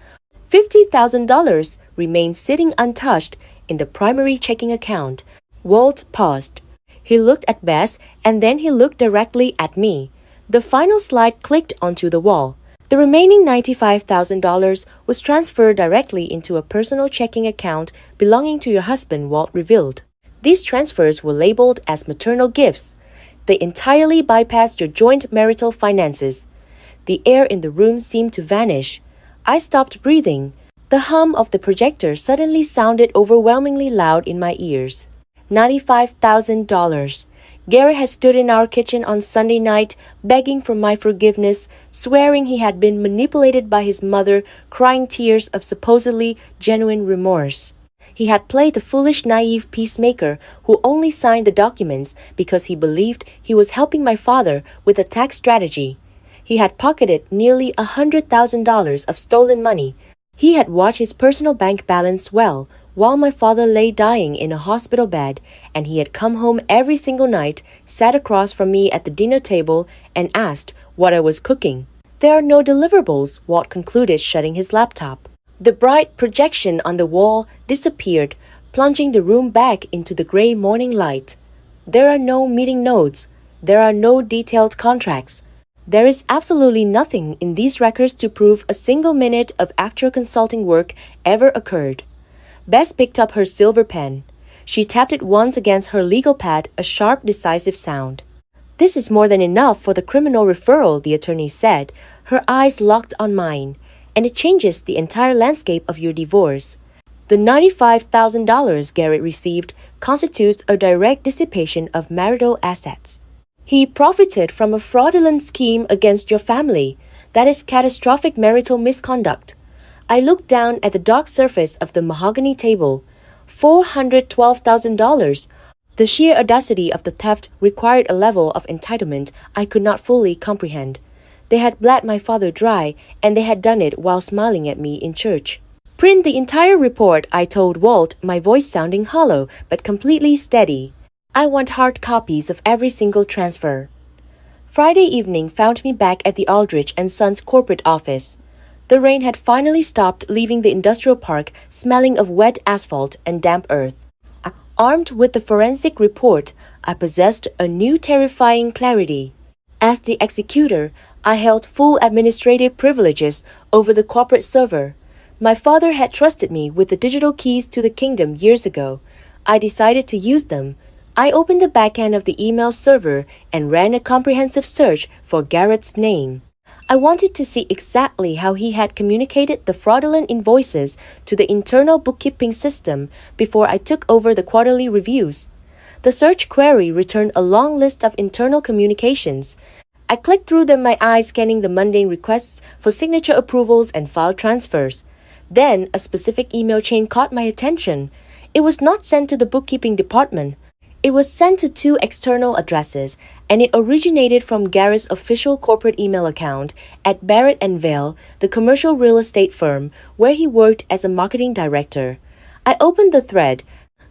$50,000 remained sitting untouched in the primary checking account. Walt paused. He looked at Bess, and then he looked directly at me. The final slide clicked onto the wall. The remaining $95,000 was transferred directly into a personal checking account belonging to your husband, Walt revealed. These transfers were labeled as maternal gifts. They entirely bypassed your joint marital finances. The air in the room seemed to vanish. I stopped breathing. The hum of the projector suddenly sounded overwhelmingly loud in my ears. $95,000. Garrett had stood in our kitchen on Sunday night, begging for my forgiveness, swearing he had been manipulated by his mother, crying tears of supposedly genuine remorse. He had played the foolish, naive peacemaker who only signed the documents because he believed he was helping my father with a tax strategy. He had pocketed nearly $100,000 of stolen money. He had watched his personal bank balance swell while my father lay dying in a hospital bed, and he had come home every single night, sat across from me at the dinner table, and asked what I was cooking. "There are no deliverables," Walt concluded, shutting his laptop. The bright projection on the wall disappeared, plunging the room back into the gray morning light. There are no meeting notes. There are no detailed contracts. There is absolutely nothing in these records to prove a single minute of actual consulting work ever occurred. Bess picked up her silver pen. She tapped it once against her legal pad, a sharp, decisive sound. "This is more than enough for the criminal referral," the attorney said, her eyes locked on mine, "and it changes the entire landscape of your divorce. The $95,000 Garrett received constitutes a direct dissipation of marital assets. He profited from a fraudulent scheme against your family. That is catastrophic marital misconduct. I looked down at the dark surface of the mahogany table. $412,000. The sheer audacity of the theft required a level of entitlement I could not fully comprehend. They had bled my father dry, and they had done it while smiling at me in church. "Print the entire report," I told Walt, my voice sounding hollow but completely steady. "I want hard copies of every single transfer." Friday evening found me back at the Aldrich and Sons corporate office. The rain had finally stopped, leaving the industrial park smelling of wet asphalt and damp earth. Armed with the forensic report, I possessed a new terrifying clarity. As the executor, I held full administrative privileges over the corporate server. My father had trusted me with the digital keys to the kingdom years ago. I decided to use them. I opened the backend of the email server and ran a comprehensive search for Garrett's name. I wanted to see exactly how he had communicated the fraudulent invoices to the internal bookkeeping system before I took over the quarterly reviews. The search query returned a long list of internal communications. I clicked through them, my eyes scanning the mundane requests for signature approvals and file transfers. Then a specific email chain caught my attention. It was not sent to the bookkeeping department. It was sent to two external addresses, and it originated from Garrett's official corporate email account at Barrett & Vale, the commercial real estate firm where he worked as a marketing director. I opened the thread.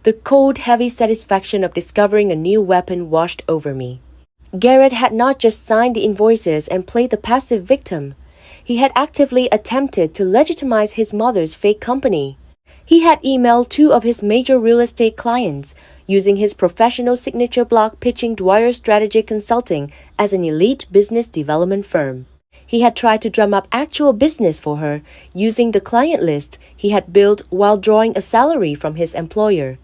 The cold, heavy satisfaction of discovering a new weapon washed over me. Garrett had not just signed the invoices and played the passive victim. He had actively attempted to legitimize his mother's fake company. He had emailed two of his major real estate clients, using his professional signature block pitching Dwyer Strategic Consulting as an elite business development firm. He had tried to drum up actual business for her, using the client list he had built while drawing a salary from his employer.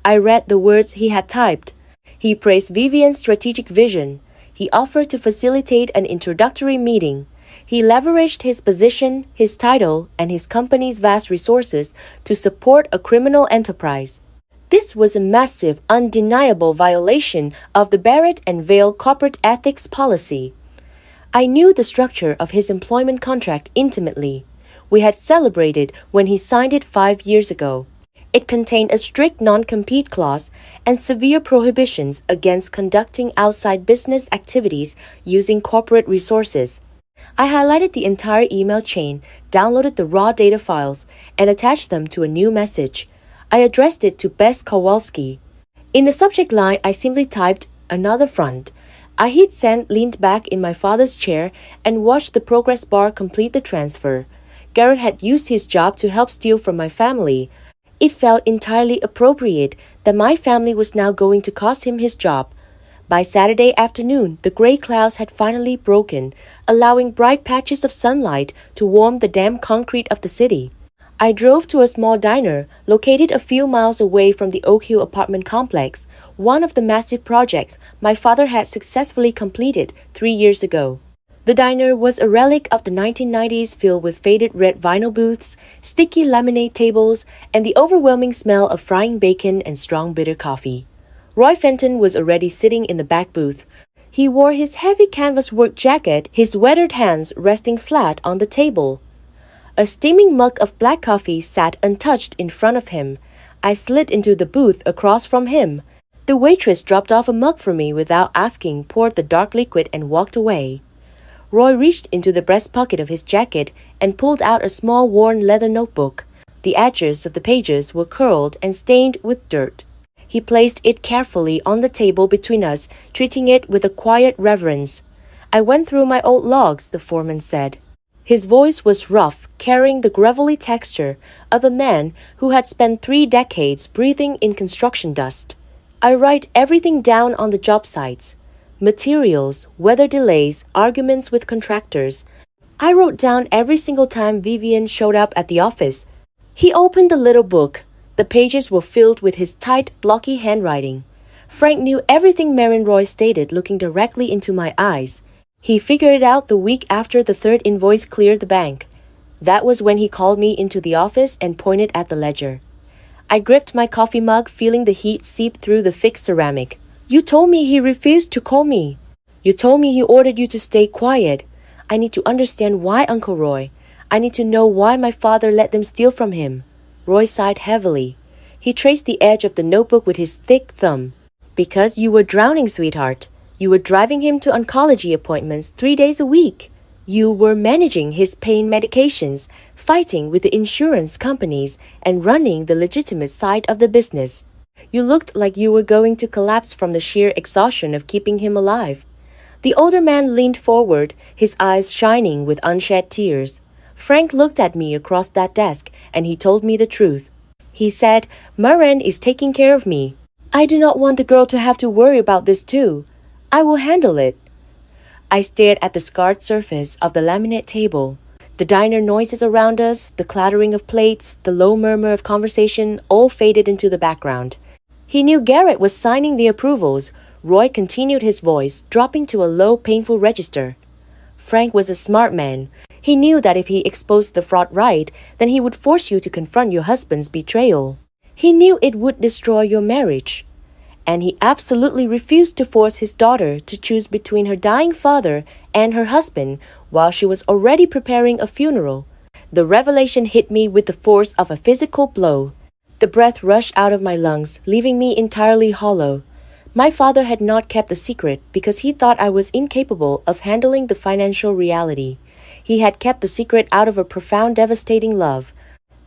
I read the words he had typed. He praised Vivian's strategic vision. He offered to facilitate an introductory meeting. He leveraged his position, his title, and his company's vast resources to support a criminal enterprise. This was a massive, undeniable violation of the Barrett & Vale corporate ethics policy. I knew the structure of his employment contract intimately. We had celebrated when he signed it 5 years ago. It contained a strict non-compete clause and severe prohibitions against conducting outside business activities using corporate resources. I highlighted the entire email chain, downloaded the raw data files, and attached them to a new message. I addressed it to Bess Kowalski. In the subject line, I simply typed, "Another front." I hit send, leaned back in my father's chair, and watched the progress bar complete the transfer. Garrett had used his job to help steal from my family. It felt entirely appropriate that my family was now going to cost him his job. By Saturday afternoon, the gray clouds had finally broken, allowing bright patches of sunlight to warm the damp concrete of the city. I drove to a small diner located a few miles away from the Oak Hill apartment complex, one of the massive projects my father had successfully completed 3 years ago. The diner was a relic of the 1990s, filled with faded red vinyl booths, sticky lemonade tables, and the overwhelming smell of frying bacon and strong bitter coffee. Roy Fenton was already sitting in the back booth. He wore his heavy canvas work jacket, his weathered hands resting flat on the table. A steaming mug of black coffee sat untouched in front of him. I slid into the booth across from him. The waitress dropped off a mug for me without asking, poured the dark liquid, and walked away. Roy reached into the breast pocket of his jacket and pulled out a small worn leather notebook. The edges of the pages were curled and stained with dirt. He placed it carefully on the table between us, treating it with a quiet reverence. "I went through my old logs," the foreman said. His voice was rough, carrying the gravelly texture of a man who had spent 3 decades breathing in construction dust. "I write everything down on the job sites. Materials, weather delays, arguments with contractors. I wrote down every single time Vivian showed up at the office." He opened the little book. The pages were filled with his tight, blocky handwriting. Frank knew everything Marin Roy stated, looking directly into my eyes. He figured it out the week after the 3rd invoice cleared the bank. That was when he called me into the office and pointed at the ledger. I gripped my coffee mug, feeling the heat seep through the thick ceramic. "You told me he refused to call me. You told me he ordered you to stay quiet. I need to understand why, Uncle Roy. I need to know why my father let them steal from him." Roy sighed heavily. He traced the edge of the notebook with his thick thumb. "Because you were drowning, sweetheart. You were driving him to oncology appointments 3 days a week. You were managing his pain medications, fighting with the insurance companies, and running the legitimate side of the business. You looked like you were going to collapse from the sheer exhaustion of keeping him alive." The older man leaned forward, his eyes shining with unshed tears. Frank looked at me across that desk, and he told me the truth. He said, "Maren is taking care of me. I do not want the girl to have to worry about this too. I will handle it." I stared at the scarred surface of the laminate table. The diner noises around us, the clattering of plates, the low murmur of conversation all faded into the background. He knew Garrett was signing the approvals. Roy continued his voice, dropping to a low, painful register. "Frank was a smart man. He knew that if he exposed the fraud right, then he would force you to confront your husband's betrayal. He knew it would destroy your marriage. And he absolutely refused to force his daughter to choose between her dying father and her husband while she was already preparing a funeral." The revelation hit me with the force of a physical blow. The breath rushed out of my lungs, leaving me entirely hollow. My father had not kept the secret because he thought I was incapable of handling the financial reality. He had kept the secret out of a profound, devastating love.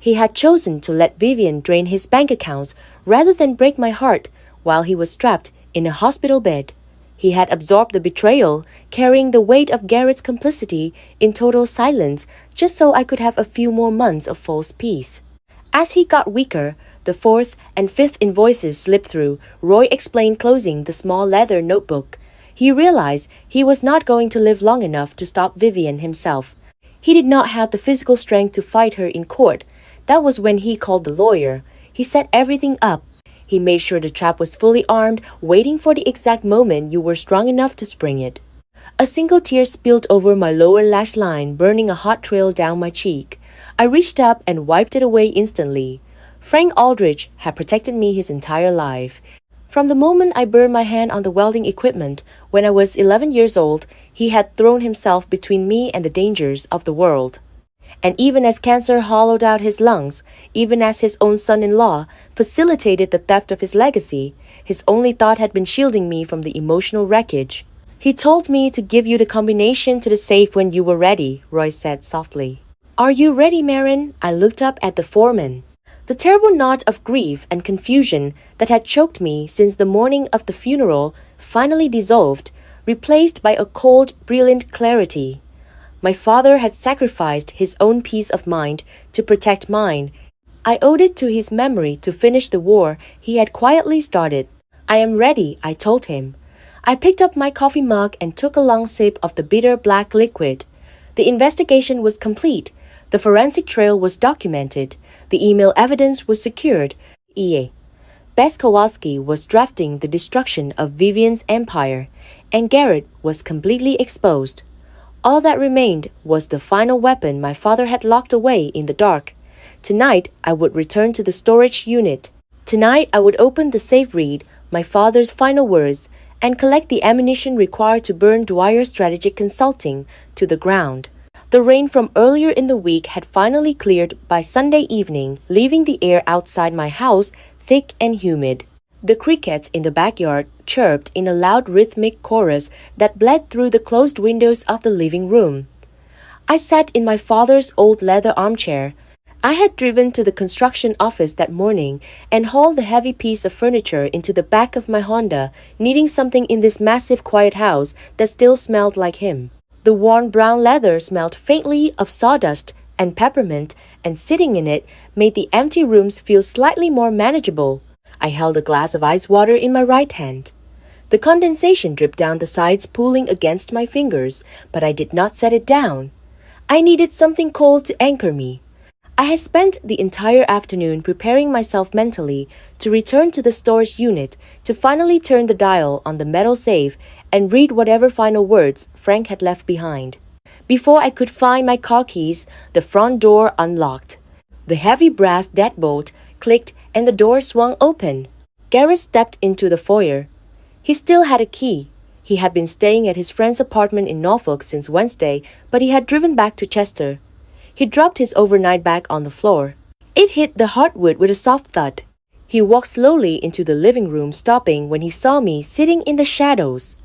He had chosen to let Vivian drain his bank accounts rather than break my heart while he was strapped in a hospital bed. He had absorbed the betrayal, carrying the weight of Garrett's complicity in total silence just so I could have a few more months of false peace. As he got weaker, the fourth and fifth invoices slipped through. Roy explained, closing the small leather notebook. He realized he was not going to live long enough to stop Vivian himself. He did not have the physical strength to fight her in court. That was when he called the lawyer. He set everything up. He made sure the trap was fully armed, waiting for the exact moment you were strong enough to spring it. A single tear spilled over my lower lash line, burning a hot trail down my cheek. I reached up and wiped it away instantly. Frank Aldridge had protected me his entire life. From the moment I burned my hand on the welding equipment when I was 11 years old, he had thrown himself between me and the dangers of the world. And even as cancer hollowed out his lungs, even as his own son-in-law facilitated the theft of his legacy, his only thought had been shielding me from the emotional wreckage. "He told me to give you the combination to the safe when you were ready," Roy said softly. "Are you ready, Maren?" I looked up at the foreman. The terrible knot of grief and confusion that had choked me since the morning of the funeral finally dissolved, replaced by a cold, brilliant clarity. My father had sacrificed his own peace of mind to protect mine. I owed it to his memory to finish the war he had quietly started. "I am ready," I told him. I picked up my coffee mug and took a long sip of the bitter black liquid. The investigation was complete. The forensic trail was documented. The email evidence was secured. Bess Kowalski was drafting the destruction of Vivian's empire, and Garrett was completely exposed. All that remained was the final weapon my father had locked away in the dark. Tonight, I would return to the storage unit. Tonight, I would open the safe, read my father's final words, and collect the ammunition required to burn Dwyer's strategic consulting to the ground. The rain from earlier in the week had finally cleared by Sunday evening, leaving the air outside my house thick and humid. The crickets in the backyard chirped in a loud rhythmic chorus that bled through the closed windows of the living room. I sat in my father's old leather armchair. I had driven to the construction office that morning and hauled the heavy piece of furniture into the back of my Honda, needing something in this massive quiet house that still smelled like him. The worn brown leather smelled faintly of sawdust and peppermint, and sitting in it made the empty rooms feel slightly more manageable. I held a glass of ice water in my right hand. The condensation dripped down the sides, pooling against my fingers, but I did not set it down. I needed something cold to anchor me. I had spent the entire afternoon preparing myself mentally to return to the storage unit to finally turn the dial on the metal safe and read whatever final words Frank had left behind. Before I could find my car keys, the front door unlocked. The heavy brass deadbolt clicked and the door swung open. Garrett stepped into the foyer. He still had a key. He had been staying at his friend's apartment in Norfolk since Wednesday, but he had driven back to Chester. He dropped his overnight bag on the floor. It hit the hardwood with a soft thud. He walked slowly into the living room, stopping when he saw me sitting in the shadows.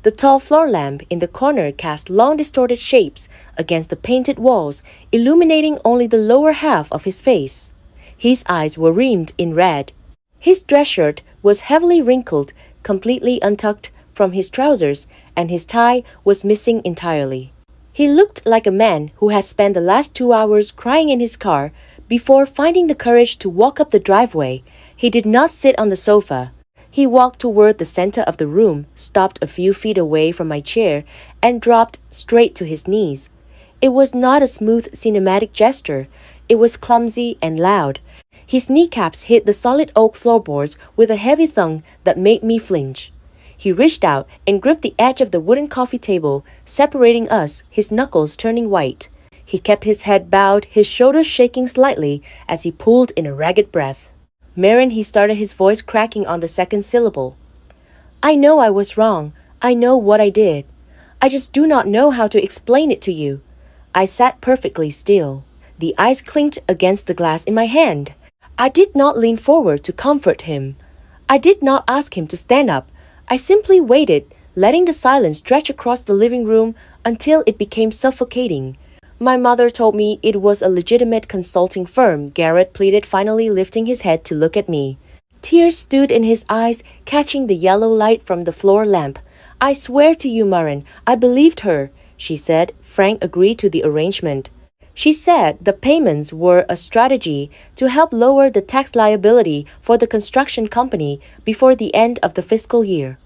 The tall floor lamp in the corner cast long distorted shapes against the painted walls, illuminating only the lower half of his face. His eyes were rimmed in red. His dress shirt was heavily wrinkled, completely untucked from his trousers, and his tie was missing entirely. He looked like a man who had spent the last 2 hours crying in his car before finding the courage to walk up the driveway. He did not sit on the sofa. He walked toward the center of the room, stopped a few feet away from my chair, and dropped straight to his knees. It was not a smooth cinematic gesture. It was clumsy and loud. His kneecaps hit the solid oak floorboards with a heavy thunk that made me flinch. He reached out and gripped the edge of the wooden coffee table, separating us, his knuckles turning white. He kept his head bowed, his shoulders shaking slightly as he pulled in a ragged breath. Marin, he started, his voice cracking on the second syllable. I know I was wrong. I know what I did. I just do not know how to explain it to you. I sat perfectly still. The ice clinked against the glass in my hand. I did not lean forward to comfort him. I did not ask him to stand up. I simply waited, letting the silence stretch across the living room until it became suffocating. My mother told me it was a legitimate consulting firm, Garrett pleaded, finally lifting his head to look at me. Tears stood in his eyes, catching the yellow light from the floor lamp. I swear to you, Marin, I believed her, she said. Frank agreed to the arrangement. She said the payments were a strategy to help lower the tax liability for the construction company before the end of the fiscal year.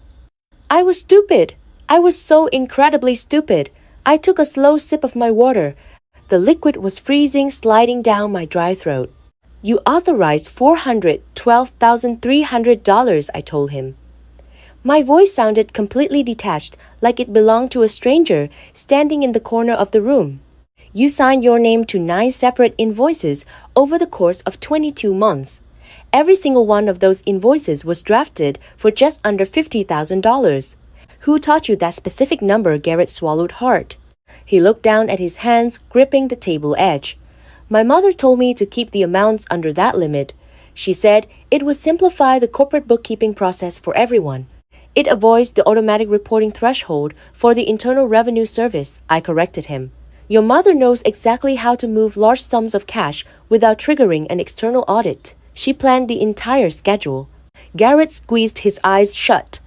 I was stupid. I was so incredibly stupid. I took a slow sip of my water. The liquid was freezing, sliding down my dry throat. You authorized $412,300, I told him. My voice sounded completely detached, like it belonged to a stranger standing in the corner of the room. You signed your name to 9 separate invoices over the course of 22 months. Every single one of those invoices was drafted for just under $50,000. Who taught you that specific number? Garrett swallowed hard. He looked down at his hands, gripping the table edge. My mother told me to keep the amounts under that limit. She said it would simplify the corporate bookkeeping process for everyone. It avoids the automatic reporting threshold for the Internal Revenue Service, I corrected him. Your mother knows exactly how to move large sums of cash without triggering an external audit. She planned the entire schedule. Garrett squeezed his eyes shut.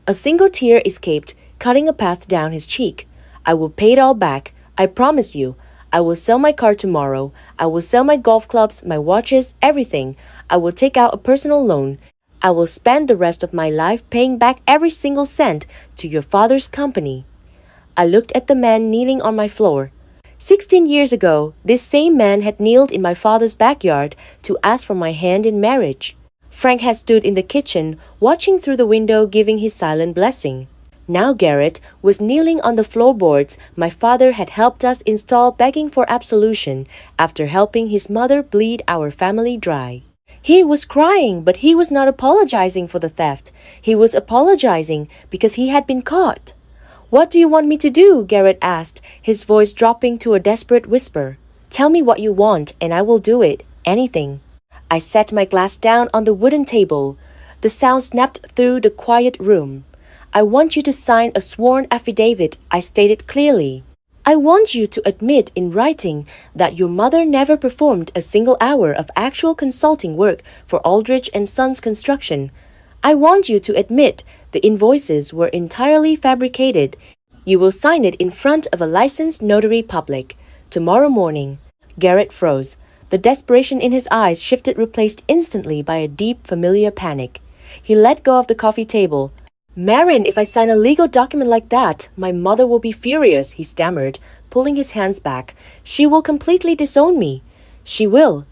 A single tear escaped, cutting a path down his cheek. I will pay it all back. I promise you. I will sell my car tomorrow. I will sell my golf clubs, my watches, everything. I will take out a personal loan. I will spend the rest of my life paying back every single cent to your father's company. I looked at the man kneeling on my floor. 16 years ago, this same man had kneeled in my father's backyard to ask for my hand in marriage. Frank had stood in the kitchen, watching through the window, giving his silent blessing. Now Garrett was kneeling on the floorboards my father had helped us install, begging for absolution after helping his mother bleed our family dry. He was crying, but he was not apologizing for the theft. He was apologizing because he had been caught. What do you want me to do? Garrett asked, his voice dropping to a desperate whisper. Tell me what you want, and I will do it. Anything. I set my glass down on the wooden table. The sound snapped through the quiet room. I want you to sign a sworn affidavit, I stated clearly. I want you to admit in writing that your mother never performed a single hour of actual consulting work for Aldrich & Sons Construction. I want you to admit the invoices were entirely fabricated. You will sign it in front of a licensed notary public. Tomorrow morning. Garrett froze. The desperation in his eyes shifted, replaced instantly by a deep, familiar panic. He let go of the coffee table. Marin, if I sign a legal document like that, my mother will be furious, he stammered, pulling his hands back. She will completely disown me. She will,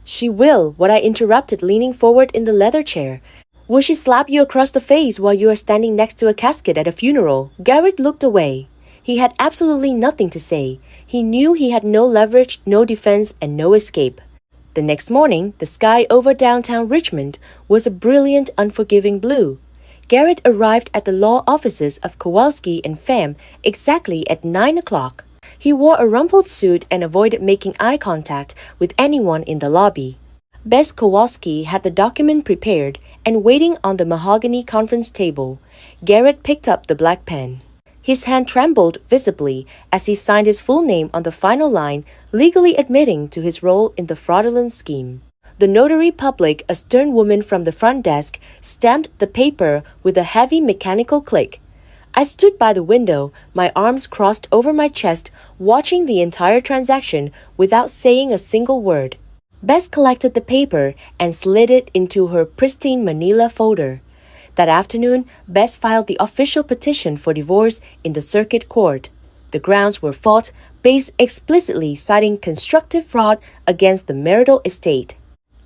what I interrupted, leaning forward in the leather chair. Will she slap you across the face while you are standing next to a casket at a funeral? Garrett looked away. He had absolutely nothing to say. He knew he had no leverage, no defense, and no escape. The next morning, the sky over downtown Richmond was a brilliant, unforgiving blue. Garrett arrived at the law offices of Kowalski and Pham exactly at 9 o'clock. He wore a rumpled suit and avoided making eye contact with anyone in the lobby. Bess Kowalski had the document prepared and waiting on the mahogany conference table. Garrett picked up the black pen. His hand trembled visibly as he signed his full name on the final line, legally admitting to his role in the fraudulent scheme. The notary public, a stern woman from the front desk, stamped the paper with a heavy mechanical click. I stood by the window, my arms crossed over my chest, watching the entire transaction without saying a single word. Bess collected the paper and slid it into her pristine manila folder. That afternoon, Bess filed the official petition for divorce in the circuit court. The grounds were fought based explicitly citing constructive fraud against the marital estate.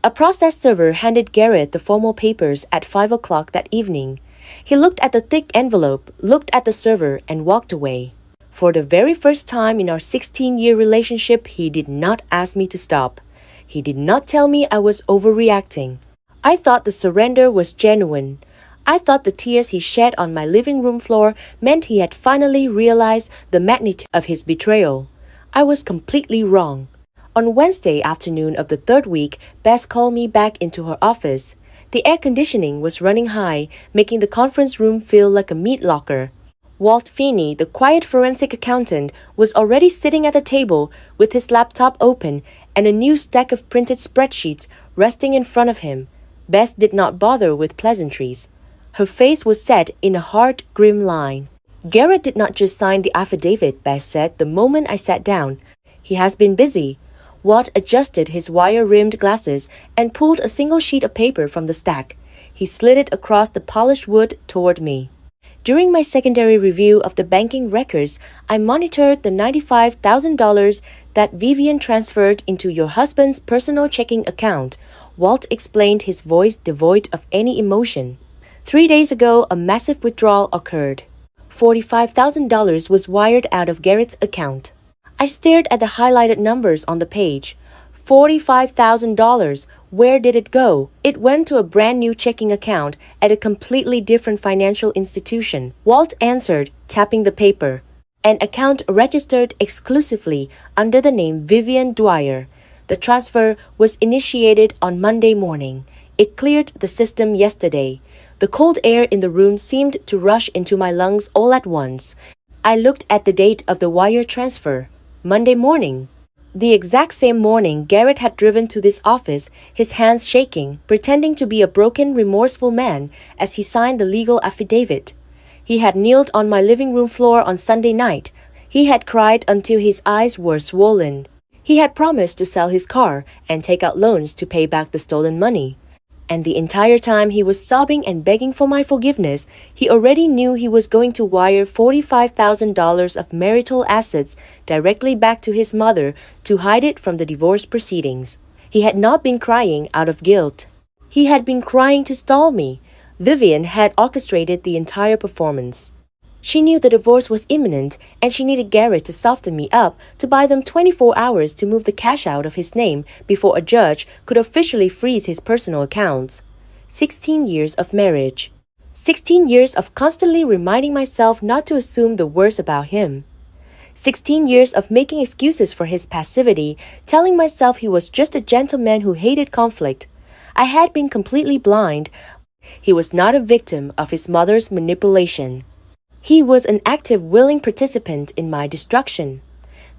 A process server handed Garrett the formal papers at 5 o'clock that evening. He looked at the thick envelope, looked at the server, and walked away. For the very first time in our 16-year relationship, he did not ask me to stop. He did not tell me I was overreacting. I thought the surrender was genuine. I thought the tears he shed on my living room floor meant he had finally realized the magnitude of his betrayal. I was completely wrong. On Wednesday afternoon of the third week, Bess called me back into her office. The air conditioning was running high, making the conference room feel like a meat locker. Walt Feeney, the quiet forensic accountant, was already sitting at the table with his laptop open and a new stack of printed spreadsheets resting in front of him. Bess did not bother with pleasantries. Her face was set in a hard, grim line. Garrett did not just sign the affidavit, Bess said the moment I sat down. He has been busy. Walt adjusted his wire-rimmed glasses and pulled a single sheet of paper from the stack. He slid it across the polished wood toward me. During my secondary review of the banking records, I monitored the $95,000 that Vivian transferred into your husband's personal checking account. Walt explained, his voice devoid of any emotion. 3 days ago, a massive withdrawal occurred. $45,000 was wired out of Garrett's account. I stared at the highlighted numbers on the page. $45,000. Where did it go? It went to a brand new checking account at a completely different financial institution. Walt answered, tapping the paper. An account registered exclusively under the name Vivian Dwyer. The transfer was initiated on Monday morning. It cleared the system yesterday. The cold air in the room seemed to rush into my lungs all at once. I looked at the date of the wire transfer. Monday morning. The exact same morning Garrett had driven to this office, his hands shaking, pretending to be a broken, remorseful man as he signed the legal affidavit. He had kneeled on my living room floor on Sunday night. He had cried until his eyes were swollen. He had promised to sell his car and take out loans to pay back the stolen money. And the entire time he was sobbing and begging for my forgiveness, he already knew he was going to wire $45,000 of marital assets directly back to his mother to hide it from the divorce proceedings. He had not been crying out of guilt. He had been crying to stall me. Vivian had orchestrated the entire performance. She knew the divorce was imminent, and she needed Garrett to soften me up to buy them 24 hours to move the cash out of his name before a judge could officially freeze his personal accounts. 16 years of marriage. 16 years of constantly reminding myself not to assume the worst about him. 16 years of making excuses for his passivity, telling myself he was just a gentleman who hated conflict. I had been completely blind. He was not a victim of his mother's manipulation. He was an active, willing participant in my destruction.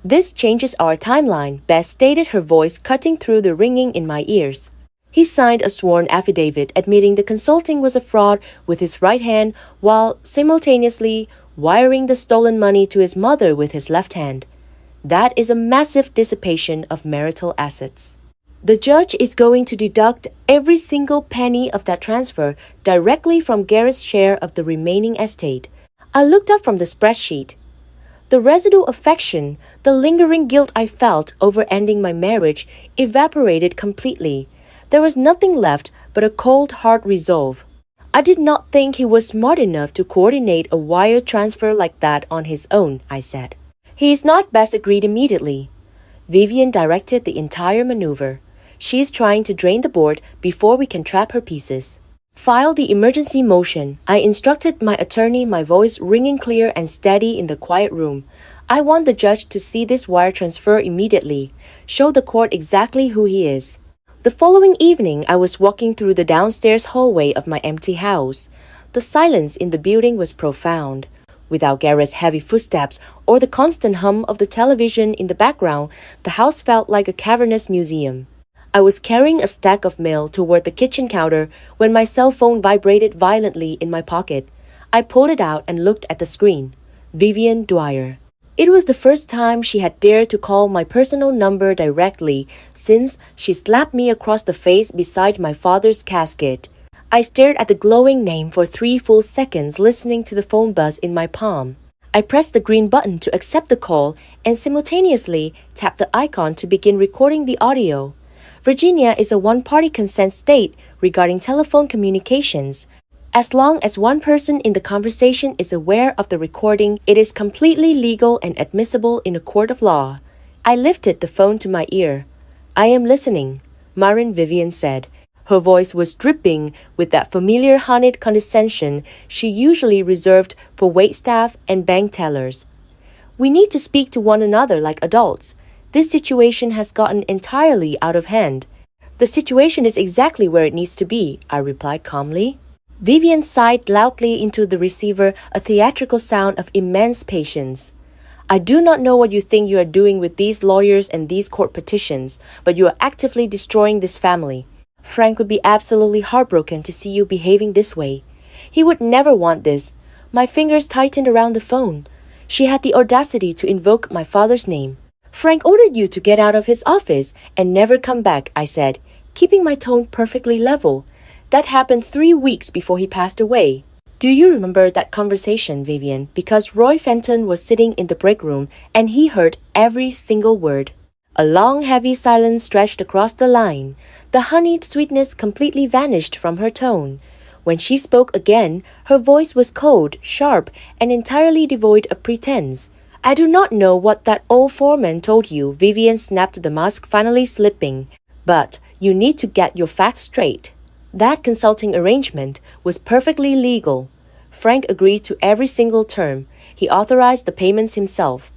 This changes our timeline, Bess stated, her voice cutting through the ringing in my ears. He signed a sworn affidavit admitting the consulting was a fraud with his right hand while simultaneously wiring the stolen money to his mother with his left hand. That is a massive dissipation of marital assets. The judge is going to deduct every single penny of that transfer directly from Garrett's share of the remaining estate. I looked up from the spreadsheet. The residual affection, the lingering guilt I felt over ending my marriage, evaporated completely. There was nothing left but a cold, hard resolve. I did not think he was smart enough to coordinate a wire transfer like that on his own, I said. He is not, Bess agreed immediately. Vivian directed the entire maneuver. She is trying to drain the board before we can trap her pieces. File the emergency motion, I instructed my attorney, my voice ringing clear and steady in the quiet room. I want the judge to see this wire transfer immediately. Show the court exactly who he is. The following evening, I was walking through the downstairs hallway of my empty house. The silence in the building was profound. Without Garrett's heavy footsteps or the constant hum of the television in the background, the house felt like a cavernous museum. I was carrying a stack of mail toward the kitchen counter when my cell phone vibrated violently in my pocket. I pulled it out and looked at the screen. Vivian Dwyer. It was the first time she had dared to call my personal number directly since she slapped me across the face beside my father's casket. I stared at the glowing name for 3 full seconds, listening to the phone buzz in my palm. I pressed the green button to accept the call and simultaneously tapped the icon to begin recording the audio. Virginia is a one-party consent state regarding telephone communications. As long as one person in the conversation is aware of the recording, it is completely legal and admissible in a court of law. I lifted the phone to my ear. I am listening, Marin Vivian said. Her voice was dripping with that familiar honeyed condescension she usually reserved for waitstaff and bank tellers. We need to speak to one another like adults. This situation has gotten entirely out of hand. The situation is exactly where it needs to be, I replied calmly. Vivian sighed loudly into the receiver, a theatrical sound of immense patience. I do not know what you think you are doing with these lawyers and these court petitions, but you are actively destroying this family. Frank would be absolutely heartbroken to see you behaving this way. He would never want this. My fingers tightened around the phone. She had the audacity to invoke my father's name. Frank ordered you to get out of his office and never come back, I said, keeping my tone perfectly level. That happened 3 weeks before he passed away. Do you remember that conversation, Vivian? Because Roy Fenton was sitting in the break room and he heard every single word. A long, heavy silence stretched across the line. The honeyed sweetness completely vanished from her tone. When she spoke again, her voice was cold, sharp, and entirely devoid of pretense. I do not know what that old foreman told you, Vivian snapped, the mask finally slipping. But you need to get your facts straight. That consulting arrangement was perfectly legal. Frank agreed to every single term. He authorized the payments himself.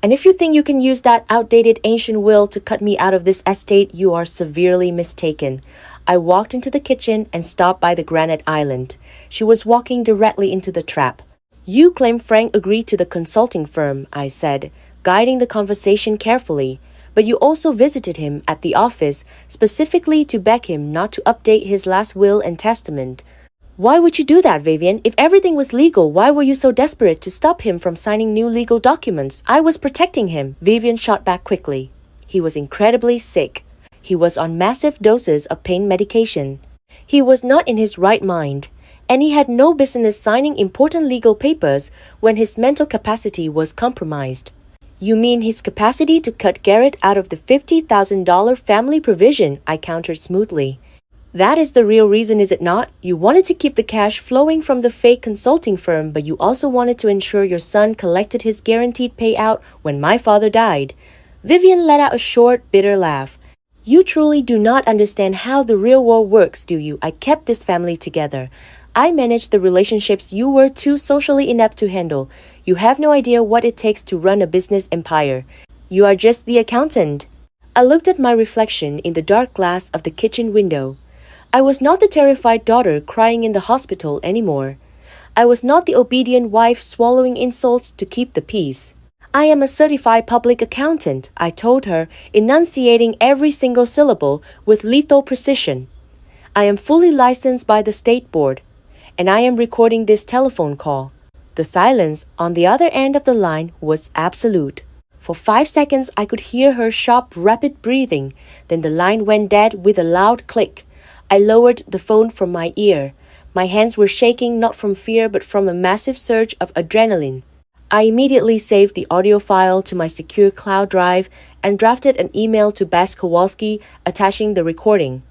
And if you think you can use that outdated ancient will to cut me out of this estate, you are severely mistaken. I walked into the kitchen and stopped by the granite island. She was walking directly into the trap. You claim Frank agreed to the consulting firm, I said, guiding the conversation carefully. But you also visited him at the office, specifically to beg him not to update his last will and testament. Why would you do that, Vivian? If everything was legal, why were you so desperate to stop him from signing new legal documents? I was protecting him, Vivian shot back quickly. He was incredibly sick. He was on massive doses of pain medication. He was not in his right mind, and he had no business signing important legal papers when his mental capacity was compromised. You mean his capacity to cut Garrett out of the $50,000 family provision, I countered smoothly. That is the real reason, is it not? You wanted to keep the cash flowing from the fake consulting firm, but you also wanted to ensure your son collected his guaranteed payout when my father died. Vivian let out a short, bitter laugh. You truly do not understand how the real world works, do you? I kept this family together. I managed the relationships you were too socially inept to handle. You have no idea what it takes to run a business empire. You are just the accountant. I looked at my reflection in the dark glass of the kitchen window. I was not the terrified daughter crying in the hospital anymore. I was not the obedient wife swallowing insults to keep the peace. I am a certified public accountant, I told her, enunciating every single syllable with lethal precision. I am fully licensed by the state board, and I am recording this telephone call. The silence on the other end of the line was absolute. For 5 seconds, I could hear her sharp, rapid breathing. Then the line went dead with a loud click. I lowered the phone from my ear. My hands were shaking not from fear but from a massive surge of adrenaline. I immediately saved the audio file to my secure cloud drive and drafted an email to Bas Kowalski attaching the recording.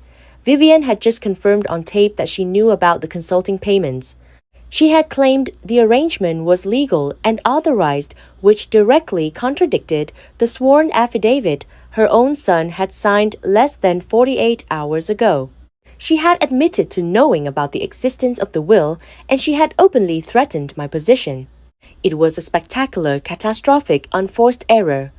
Vivian had just confirmed on tape that she knew about the consulting payments. She had claimed the arrangement was legal and authorized, which directly contradicted the sworn affidavit her own son had signed less than 48 hours ago. She had admitted to knowing about the existence of the will, and she had openly threatened my position. It was a spectacular, catastrophic, unforced error.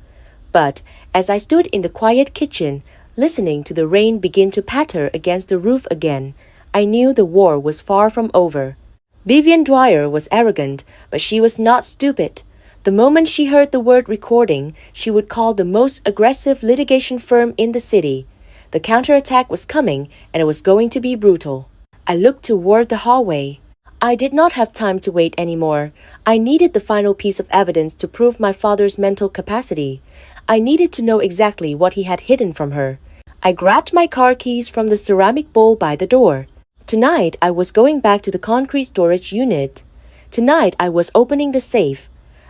But as I stood in the quiet kitchen, listening to the rain begin to patter against the roof again, I knew the war was far from over. Vivian Dwyer was arrogant, but she was not stupid. The moment she heard the word recording, she would call the most aggressive litigation firm in the city. The counterattack was coming, and it was going to be brutal. I looked toward the hallway. I did not have time to wait anymore. I needed the final piece of evidence to prove my father's mental capacity. I needed to know exactly what he had hidden from her. I grabbed my car keys from the ceramic bowl by the door. Tonight, I was going back to the concrete storage unit. Tonight, I was opening the safe.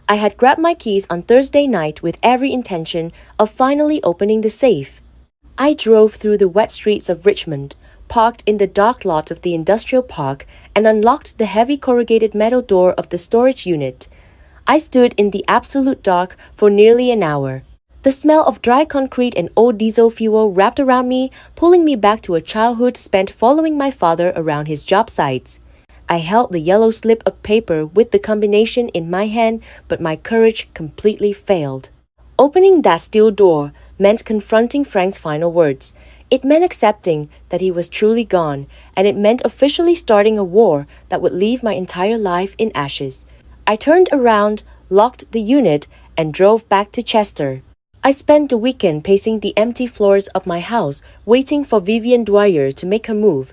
I had grabbed my keys on Thursday night with every intention of finally opening the safe. I drove through the wet streets of Richmond, parked in the dark lot of the industrial park, and unlocked the heavy corrugated metal door of the storage unit. I stood in the absolute dark for nearly an hour. The smell of dry concrete and old diesel fuel wrapped around me, pulling me back to a childhood spent following my father around his job sites. I held the yellow slip of paper with the combination in my hand, but my courage completely failed. Opening that steel door meant confronting Frank's final words. It meant accepting that he was truly gone, and it meant officially starting a war that would leave my entire life in ashes. I turned around, locked the unit, and drove back to Chester. I spent the weekend pacing the empty floors of my house, waiting for Vivian Dwyer to make her move.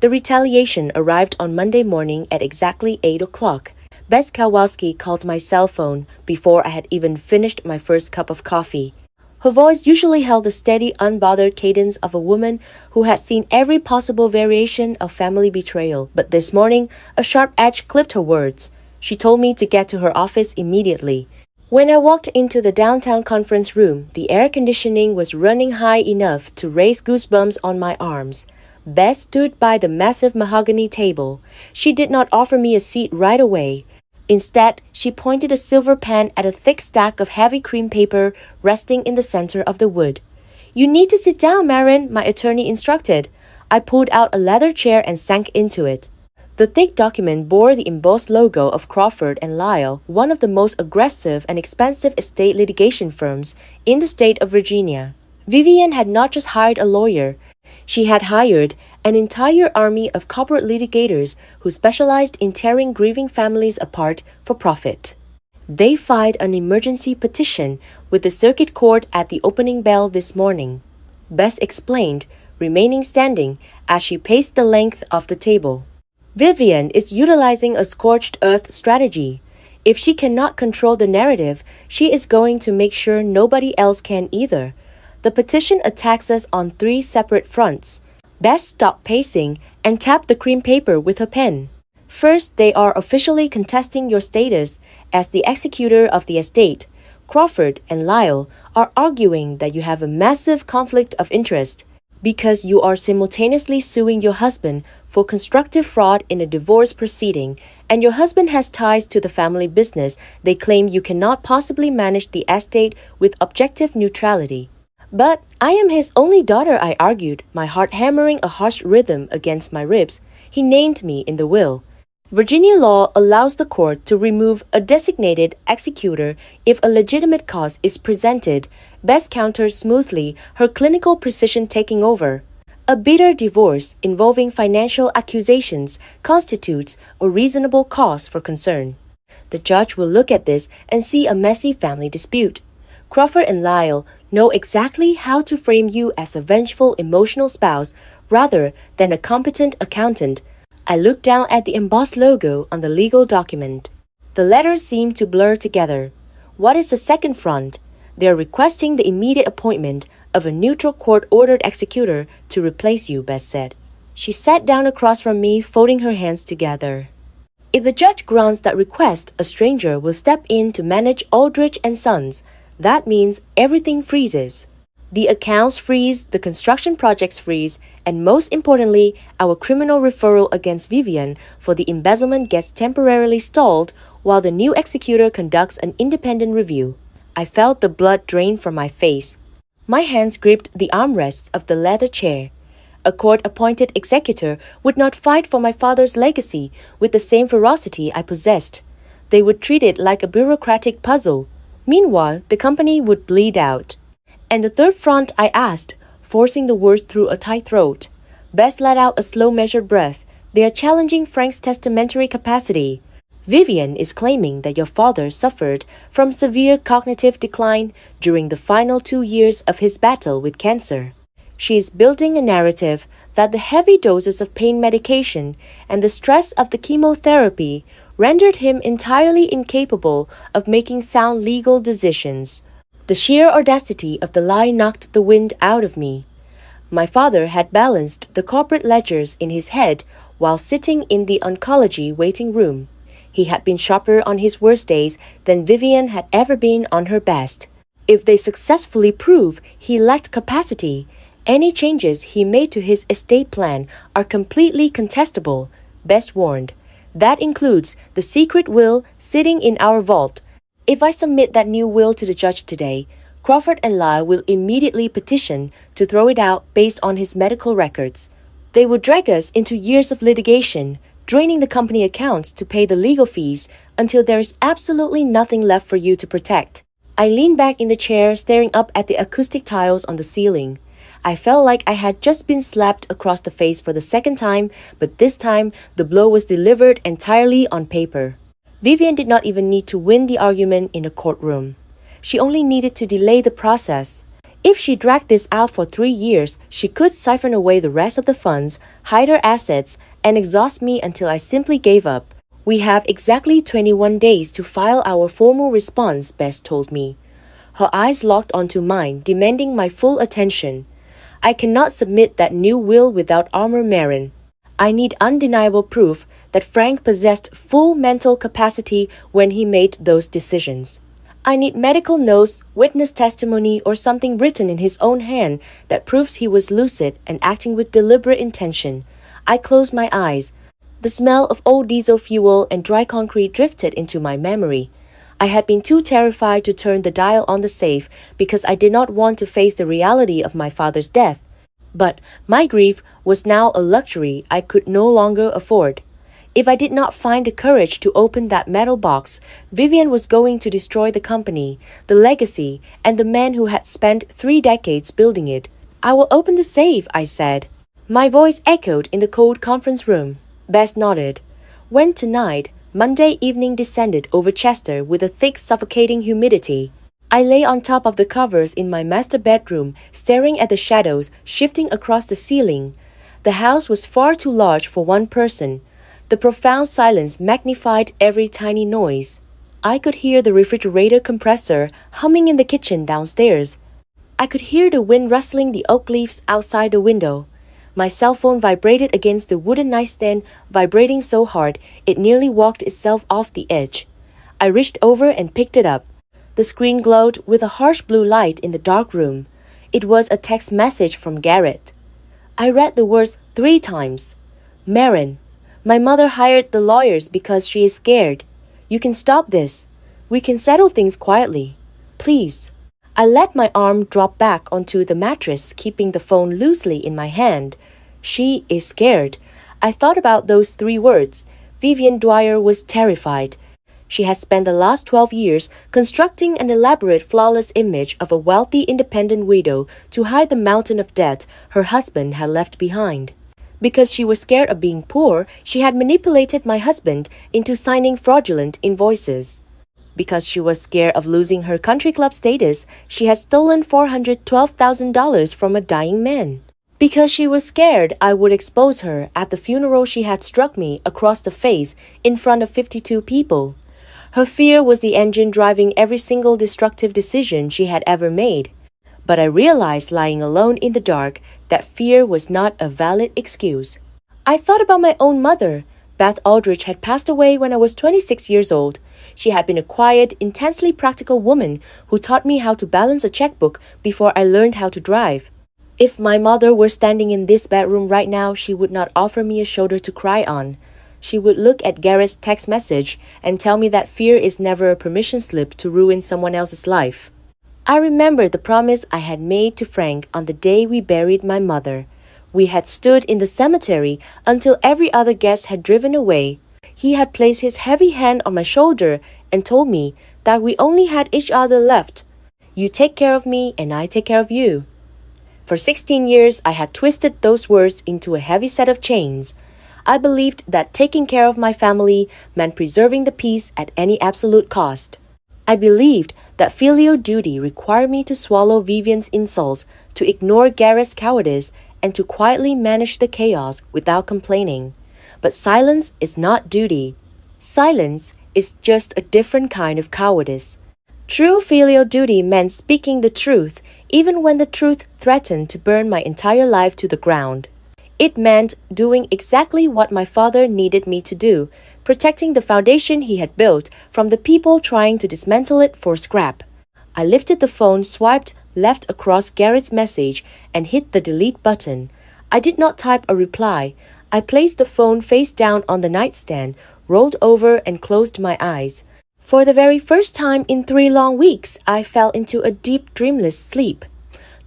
The retaliation arrived on Monday morning at exactly 8 o'clock. Bess Kowalski called my cell phone before I had even finished my first cup of coffee. Her voice usually held the steady, unbothered cadence of a woman who had seen every possible variation of family betrayal, but this morning, a sharp edge clipped her words. She told me to get to her office immediately. When I walked into the downtown conference room, the air conditioning was running high enough to raise goosebumps on my arms. Bess stood by the massive mahogany table. She did not offer me a seat right away. Instead, she pointed a silver pen at a thick stack of heavy cream paper resting in the center of the wood. "You need to sit down, Marin," my attorney instructed. I pulled out a leather chair and sank into it. The thick document bore the embossed logo of Crawford and Lyle, one of the most aggressive and expensive estate litigation firms in the state of Virginia. Vivian had not just hired a lawyer. She had hired an entire army of corporate litigators who specialized in tearing grieving families apart for profit. They filed an emergency petition with the circuit court at the opening bell this morning. Bess explained, remaining standing as she paced the length of the table. Vivian is utilizing a scorched earth strategy. If she cannot control the narrative, she is going to make sure nobody else can either. The petition attacks us on 3 separate fronts. Bess stopped pacing and tapped the cream paper with her pen. First, they are officially contesting your status as the executor of the estate. Crawford and Lyle are arguing that you have a massive conflict of interest because you are simultaneously suing your husband for constructive fraud in a divorce proceeding, and your husband has ties to the family business. They claim you cannot possibly manage the estate with objective neutrality. "But I am his only daughter," I argued, my heart hammering a harsh rhythm against my ribs. "He named me in the will." Virginia law allows the court to remove a designated executor if a legitimate cause is presented. Bess countered smoothly, her clinical precision taking over. A bitter divorce involving financial accusations constitutes a reasonable cause for concern. The judge will look at this and see a messy family dispute. Crawford and Lyle know exactly how to frame you as a vengeful emotional spouse rather than a competent accountant. I looked down at the embossed logo on the legal document. The letters seemed to blur together. What is the second front? They are requesting the immediate appointment of a neutral court-ordered executor to replace you, Bess said. She sat down across from me, folding her hands together. If the judge grants that request, a stranger will step in to manage Aldrich and Sons. That means everything freezes. The accounts freeze, the construction projects freeze, and most importantly, our criminal referral against Vivian for the embezzlement gets temporarily stalled while the new executor conducts an independent review. I felt the blood drain from my face. My hands gripped the armrests of the leather chair. A court-appointed executor would not fight for my father's legacy with the same ferocity I possessed. They would treat it like a bureaucratic puzzle. Meanwhile, the company would bleed out. And the third front, I asked, forcing the words through a tight throat. Bess let out a slow measured breath. They are challenging Frank's testamentary capacity. Vivian is claiming that your father suffered from severe cognitive decline during the final 2 years of his battle with cancer. She is building a narrative that the heavy doses of pain medication and the stress of the chemotherapy rendered him entirely incapable of making sound legal decisions. The sheer audacity of the lie knocked the wind out of me. My father had balanced the corporate ledgers in his head while sitting in the oncology waiting room. He had been sharper on his worst days than Vivian had ever been on her best. If they successfully prove he lacked capacity, any changes he made to his estate plan are completely contestable, Bess warned. That includes the secret will sitting in our vault. If I submit that new will to the judge today, Crawford and Lyle will immediately petition to throw it out based on his medical records. They will drag us into years of litigation, draining the company accounts to pay the legal fees until there is absolutely nothing left for you to protect. I leaned back in the chair, staring up at the acoustic tiles on the ceiling. I felt like I had just been slapped across the face for the second time, but this time the blow was delivered entirely on paper. Vivian did not even need to win the argument in a courtroom. She only needed to delay the process. If she dragged this out for 3 years, she could siphon away the rest of the funds, hide her assets, and exhaust me until I simply gave up. We have exactly 21 days to file our formal response, Bess told me. Her eyes locked onto mine, demanding my full attention. I cannot submit that new will without Armour Marin. I need undeniable proof that Frank possessed full mental capacity when he made those decisions. I need medical notes, witness testimony, or something written in his own hand that proves he was lucid and acting with deliberate intention. I closed my eyes. The smell of old diesel fuel and dry concrete drifted into my memory. I had been too terrified to turn the dial on the safe because I did not want to face the reality of my father's death. But my grief was now a luxury I could no longer afford. If I did not find the courage to open that metal box, Vivian was going to destroy the company, the legacy, and the man who had spent 3 decades building it. I will open the safe, I said. My voice echoed in the cold conference room. Bess nodded. When tonight, Monday evening descended over Chester with a thick, suffocating humidity, I lay on top of the covers in my master bedroom, staring at the shadows shifting across the ceiling. The house was far too large for one person. The profound silence magnified every tiny noise. I could hear the refrigerator compressor humming in the kitchen downstairs. I could hear the wind rustling the oak leaves outside the window. My cell phone vibrated against the wooden nightstand, vibrating so hard it nearly walked itself off the edge. I reached over and picked it up. The screen glowed with a harsh blue light in the dark room. It was a text message from Garrett. I read the words 3 times. Marin, my mother hired the lawyers because she is scared. You can stop this. We can settle things quietly. Please. I let my arm drop back onto the mattress, keeping the phone loosely in my hand. She is scared. I thought about those 3 words. Vivian Dwyer was terrified. She had spent the last 12 years constructing an elaborate, flawless image of a wealthy, independent widow to hide the mountain of debt her husband had left behind. Because she was scared of being poor, she had manipulated my husband into signing fraudulent invoices. Because she was scared of losing her country club status, she had stolen $412,000 from a dying man. Because she was scared I would expose her at the funeral, she had struck me across the face in front of 52 people. Her fear was the engine driving every single destructive decision she had ever made. But I realized, lying alone in the dark, that fear was not a valid excuse. I thought about my own mother. Beth Aldrich had passed away when I was 26 years old. She had been a quiet, intensely practical woman who taught me how to balance a checkbook before I learned how to drive. If my mother were standing in this bedroom right now, she would not offer me a shoulder to cry on. She would look at Garrett's text message and tell me that fear is never a permission slip to ruin someone else's life. I remembered the promise I had made to Frank on the day we buried my mother. We had stood in the cemetery until every other guest had driven away. He had placed his heavy hand on my shoulder and told me that we only had each other left. You take care of me and I take care of you. For 16 years, I had twisted those words into a heavy set of chains. I believed that taking care of my family meant preserving the peace at any absolute cost. I believed that filial duty required me to swallow Vivian's insults, to ignore Garrett's cowardice, and to quietly manage the chaos without complaining. But silence is not duty. Silence is just a different kind of cowardice. True filial duty meant speaking the truth, even when the truth threatened to burn my entire life to the ground. It meant doing exactly what my father needed me to do, protecting the foundation he had built from the people trying to dismantle it for scrap. I lifted the phone, swiped left across Garrett's message, and hit the delete button. I did not type a reply. I placed the phone face down on the nightstand, rolled over, and closed my eyes. For the very first time in 3 long weeks, I fell into a deep, dreamless sleep.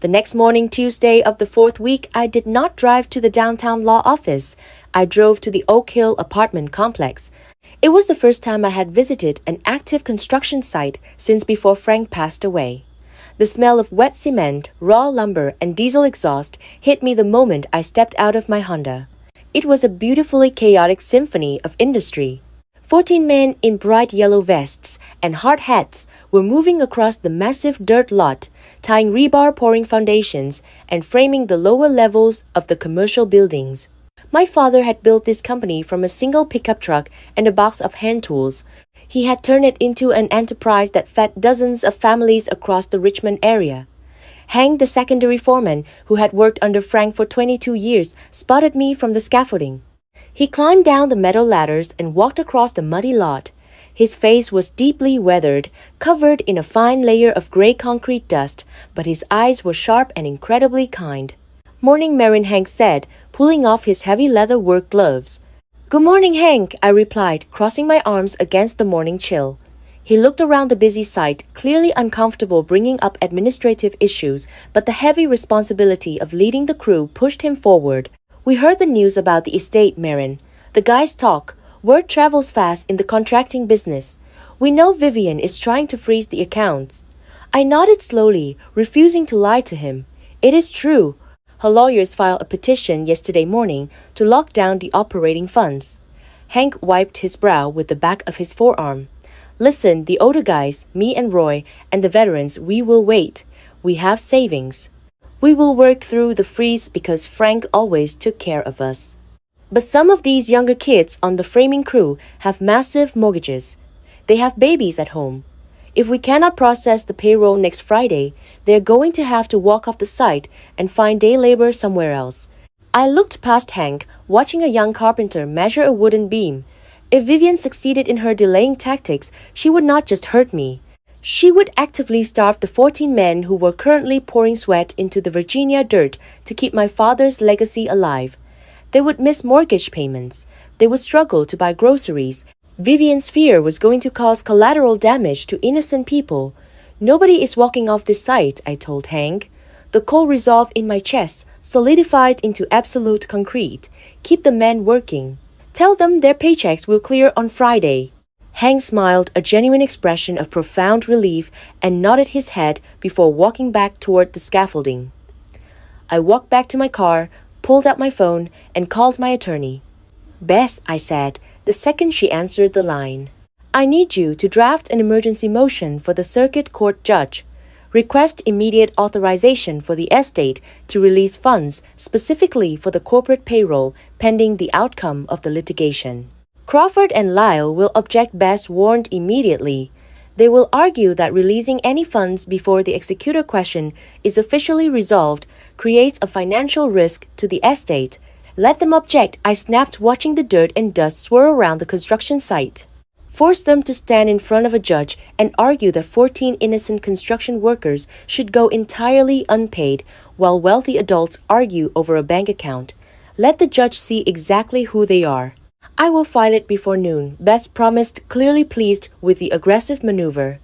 The next morning, Tuesday of the 4th week, I did not drive to the downtown law office. I drove to the Oak Hill apartment complex. It was the first time I had visited an active construction site since before Frank passed away. The smell of wet cement, raw lumber, and diesel exhaust hit me the moment I stepped out of my Honda. It was a beautifully chaotic symphony of industry. 14 men in bright yellow vests and hard hats were moving across the massive dirt lot, tying rebar, pouring foundations, and framing the lower levels of the commercial buildings. My father had built this company from a single pickup truck and a box of hand tools. He had turned it into an enterprise that fed dozens of families across the Richmond area. Hank, the secondary foreman, who had worked under Frank for 22 years, spotted me from the scaffolding. He climbed down the metal ladders and walked across the muddy lot. His face was deeply weathered, covered in a fine layer of gray concrete dust, but his eyes were sharp and incredibly kind. "Morning, Marin," Hank said, pulling off his heavy leather work gloves. "Good morning, Hank," I replied, crossing my arms against the morning chill. He looked around the busy site, clearly uncomfortable bringing up administrative issues, but the heavy responsibility of leading the crew pushed him forward. "We heard the news about the estate, Marin. The guys talk. Word travels fast in the contracting business. We know Vivian is trying to freeze the accounts." I nodded slowly, refusing to lie to him. "It is true. Her lawyers filed a petition yesterday morning to lock down the operating funds." Hank wiped his brow with the back of his forearm. "Listen, the older guys, me and Roy, and the veterans, we will wait. We have savings. We will work through the freeze because Frank always took care of us. But some of these younger kids on the framing crew have massive mortgages. They have babies at home. If we cannot process the payroll next Friday, they're going to have to walk off the site and find day labor somewhere else." I looked past Hank, watching a young carpenter measure a wooden beam. If Vivian succeeded in her delaying tactics, she would not just hurt me. She would actively starve the 14 men who were currently pouring sweat into the Virginia dirt to keep my father's legacy alive. They would miss mortgage payments. They would struggle to buy groceries. Vivian's fear was going to cause collateral damage to innocent people. "Nobody is walking off this site," I told Hank. The cold resolve in my chest solidified into absolute concrete. "Keep the men working. Tell them their paychecks will clear on Friday." Hank smiled, a genuine expression of profound relief, and nodded his head before walking back toward the scaffolding. I walked back to my car, pulled out my phone, and called my attorney. "Bess," I said, the second she answered the line, "I need you to draft an emergency motion for the circuit court judge. Request immediate authorization for the estate to release funds specifically for the corporate payroll pending the outcome of the litigation." Crawford and Lyle will object. Bess warned immediately. They will argue that releasing any funds before the executor question is officially resolved creates a financial risk to the estate. Let them object, I snapped, watching the dirt and dust swirl around the construction site. Force them to stand in front of a judge and argue that 14 innocent construction workers should go entirely unpaid while wealthy adults argue over a bank account. Let the judge see exactly who they are. "I will file it before noon," Bess promised, clearly pleased with the aggressive maneuver.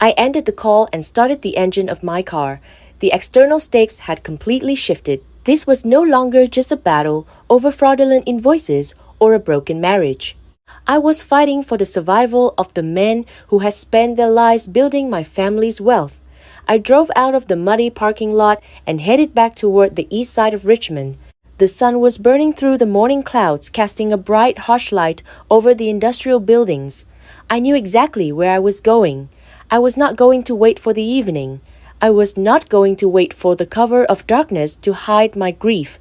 I ended the call and started the engine of my car. The external stakes had completely shifted. This was no longer just a battle over fraudulent invoices or a broken marriage. I was fighting for the survival of the men who had spent their lives building my family's wealth. I drove out of the muddy parking lot and headed back toward the east side of Richmond. The sun was burning through the morning clouds, casting a bright, harsh light over the industrial buildings. I knew exactly where I was going. I was not going to wait for the evening. I was not going to wait for the cover of darkness to hide my grief.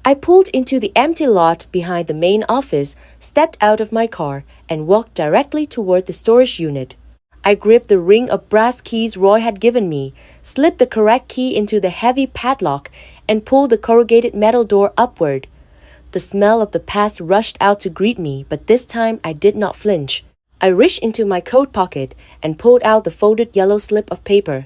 I pulled into the empty lot behind the main office, stepped out of my car, and walked directly toward the storage unit. I gripped the ring of brass keys Roy had given me, slipped the correct key into the heavy padlock, and pulled the corrugated metal door upward. The smell of the past rushed out to greet me, but this time I did not flinch. I reached into my coat pocket and pulled out the folded yellow slip of paper.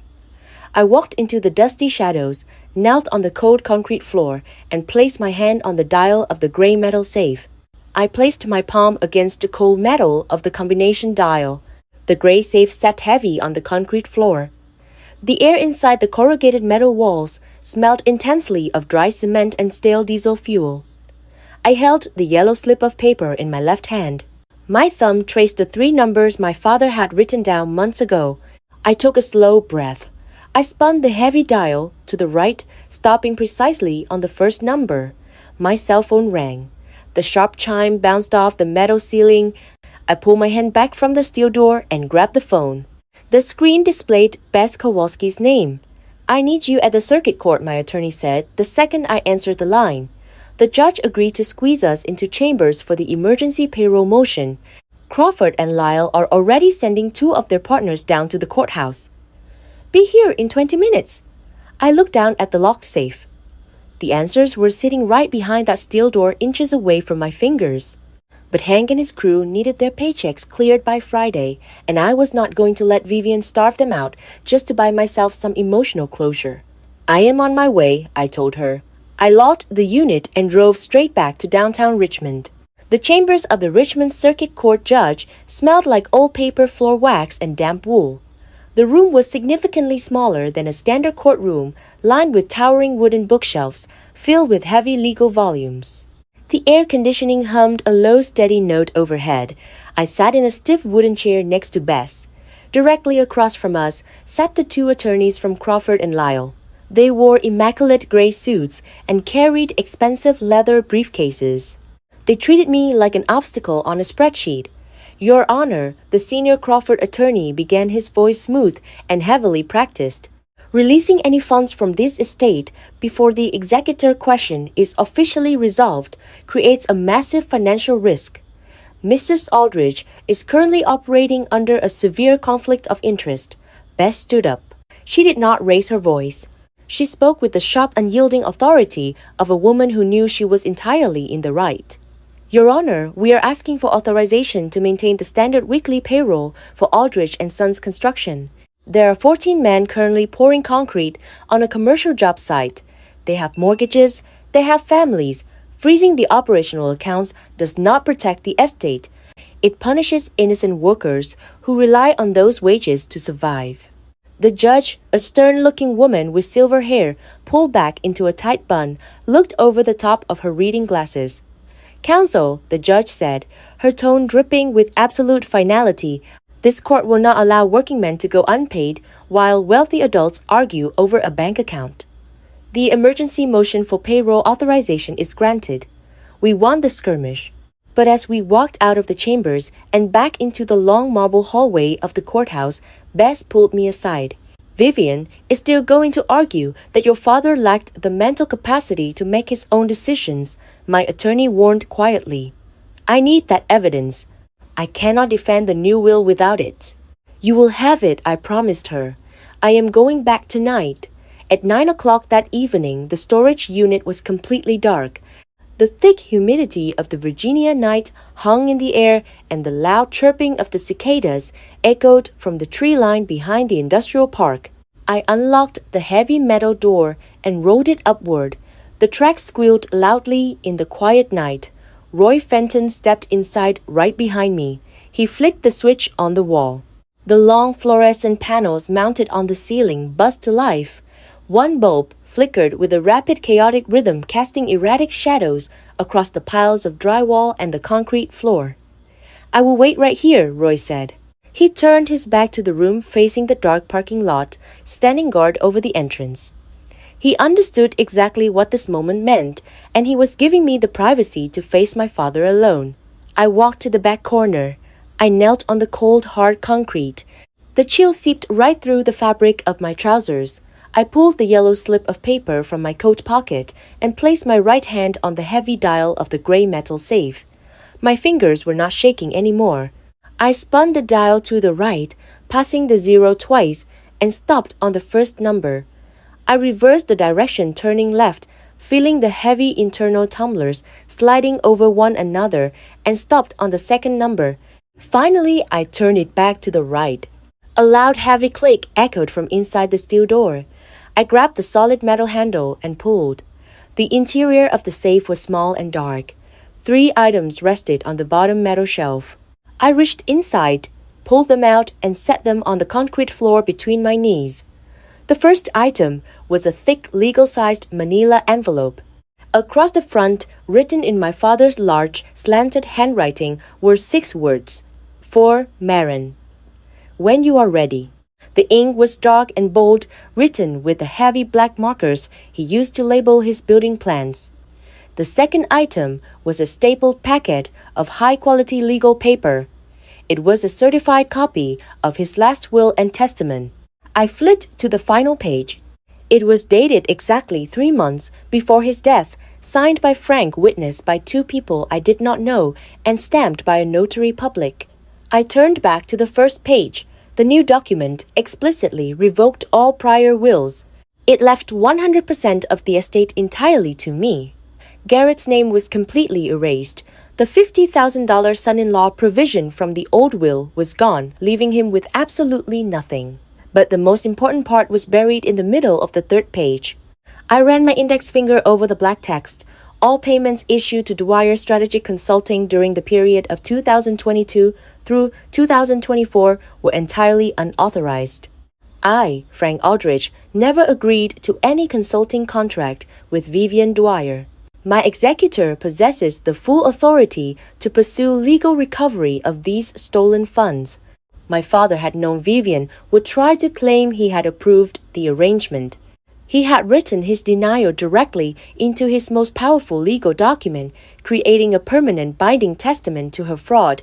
I walked into the dusty shadows, knelt on the cold concrete floor, and placed my hand on the dial of the gray metal safe. I placed my palm against the cold metal of the combination dial. The gray safe sat heavy on the concrete floor. The air inside the corrugated metal walls smelled intensely of dry cement and stale diesel fuel. I held the yellow slip of paper in my left hand. My thumb traced the 3 numbers my father had written down months ago. I took a slow breath. I spun the heavy dial to the right, stopping precisely on the first number. My cell phone rang. The sharp chime bounced off the metal ceiling. I pulled my hand back from the steel door and grabbed the phone. The screen displayed Bess Kowalski's name. "I need you at the circuit court," my attorney said the second I answered the line. The judge agreed to squeeze us into chambers for the emergency payroll motion. Crawford and Lyle are already sending 2 of their partners down to the courthouse. "Be here in 20 minutes. I looked down at the locked safe. The answers were sitting right behind that steel door, inches away from my fingers. But Hank and his crew needed their paychecks cleared by Friday, and I was not going to let Vivian starve them out just to buy myself some emotional closure. "I am on my way," I told her. I locked the unit and drove straight back to downtown Richmond. The chambers of the Richmond Circuit Court judge smelled like old paper floor wax and damp wool. The room was significantly smaller than a standard courtroom, lined with towering wooden bookshelves filled with heavy legal volumes. The air conditioning hummed a low, steady note overhead. I sat in a stiff wooden chair next to Bess. Directly across from us sat the 2 attorneys from Crawford and Lyle. They wore immaculate gray suits and carried expensive leather briefcases. They treated me like an obstacle on a spreadsheet. "Your Honor," the senior Crawford attorney began, his voice smooth and heavily practiced. "Releasing any funds from this estate before the executor question is officially resolved creates a massive financial risk. Mrs. Aldridge is currently operating under a severe conflict of interest." Bess stood up. She did not raise her voice. She spoke with the sharp, unyielding authority of a woman who knew she was entirely in the right. "Your Honor, we are asking for authorization to maintain the standard weekly payroll for Aldridge and Sons Construction. There are 14 men currently pouring concrete on a commercial job site. They have mortgages, they have families. Freezing the operational accounts does not protect the estate. It punishes innocent workers who rely on those wages to survive." The judge, a stern-looking woman with silver hair pulled back into a tight bun, looked over the top of her reading glasses. "Counsel," the judge said, her tone dripping with absolute finality, "this court will not allow working men to go unpaid while wealthy adults argue over a bank account. The emergency motion for payroll authorization is granted. We won the skirmish." But as we walked out of the chambers and back into the long marble hallway of the courthouse, Bess pulled me aside. "Vivian is still going to argue that your father lacked the mental capacity to make his own decisions," my attorney warned quietly. "I need that evidence. I cannot defend the new will without it." "You will have it," I promised her. "I am going back tonight." At 9 o'clock that evening, the storage unit was completely dark. The thick humidity of the Virginia night hung in the air, and the loud chirping of the cicadas echoed from the tree line behind the industrial park. I unlocked the heavy metal door and rolled it upward. The track squealed loudly in the quiet night. Roy Fenton stepped inside right behind me. He flicked the switch on the wall. The long fluorescent panels mounted on the ceiling buzzed to life. One bulb, flickered with a rapid chaotic rhythm casting erratic shadows across the piles of drywall and the concrete floor. "I will wait right here," Roy said. He turned his back to the room facing the dark parking lot, standing guard over the entrance. He understood exactly what this moment meant, and he was giving me the privacy to face my father alone. I walked to the back corner. I knelt on the cold, hard concrete. The chill seeped right through the fabric of my trousers. I pulled the yellow slip of paper from my coat pocket and placed my right hand on the heavy dial of the gray metal safe. My fingers were not shaking anymore. I spun the dial to the right, passing the 0 twice, and stopped on the first number. I reversed the direction, turning left, feeling the heavy internal tumblers sliding over one another, and stopped on the second number. Finally, I turned it back to the right. A loud, heavy click echoed from inside the steel door. I grabbed the solid metal handle and pulled. The interior of the safe was small and dark. 3 items rested on the bottom metal shelf. I reached inside, pulled them out, and set them on the concrete floor between my knees. The first item was a thick, legal-sized manila envelope. Across the front, written in my father's large, slanted handwriting, were 6 words: "For Marin. When you are ready." The ink was dark and bold, written with the heavy black markers he used to label his building plans. The second item was a stapled packet of high-quality legal paper. It was a certified copy of his last will and testament. I flipped to the final page. It was dated exactly 3 months before his death, signed by Frank, witnessed by 2 people I did not know, and stamped by a notary public. I turned back to the first page. The new document explicitly revoked all prior wills. It left 100% of the estate entirely to me. Garrett's name was completely erased. The $50,000 son-in-law provision from the old will was gone, leaving him with absolutely nothing. But the most important part was buried in the middle of the third page. I ran my index finger over the black text. All payments issued to Dwyer Strategic Consulting during the period of 2022 through 2024 were entirely unauthorized. I, Frank Aldridge, never agreed to any consulting contract with Vivian Dwyer. My executor possesses the full authority to pursue legal recovery of these stolen funds. My father had known Vivian would try to claim he had approved the arrangement. He had written his denial directly into his most powerful legal document, creating a permanent binding testament to her fraud.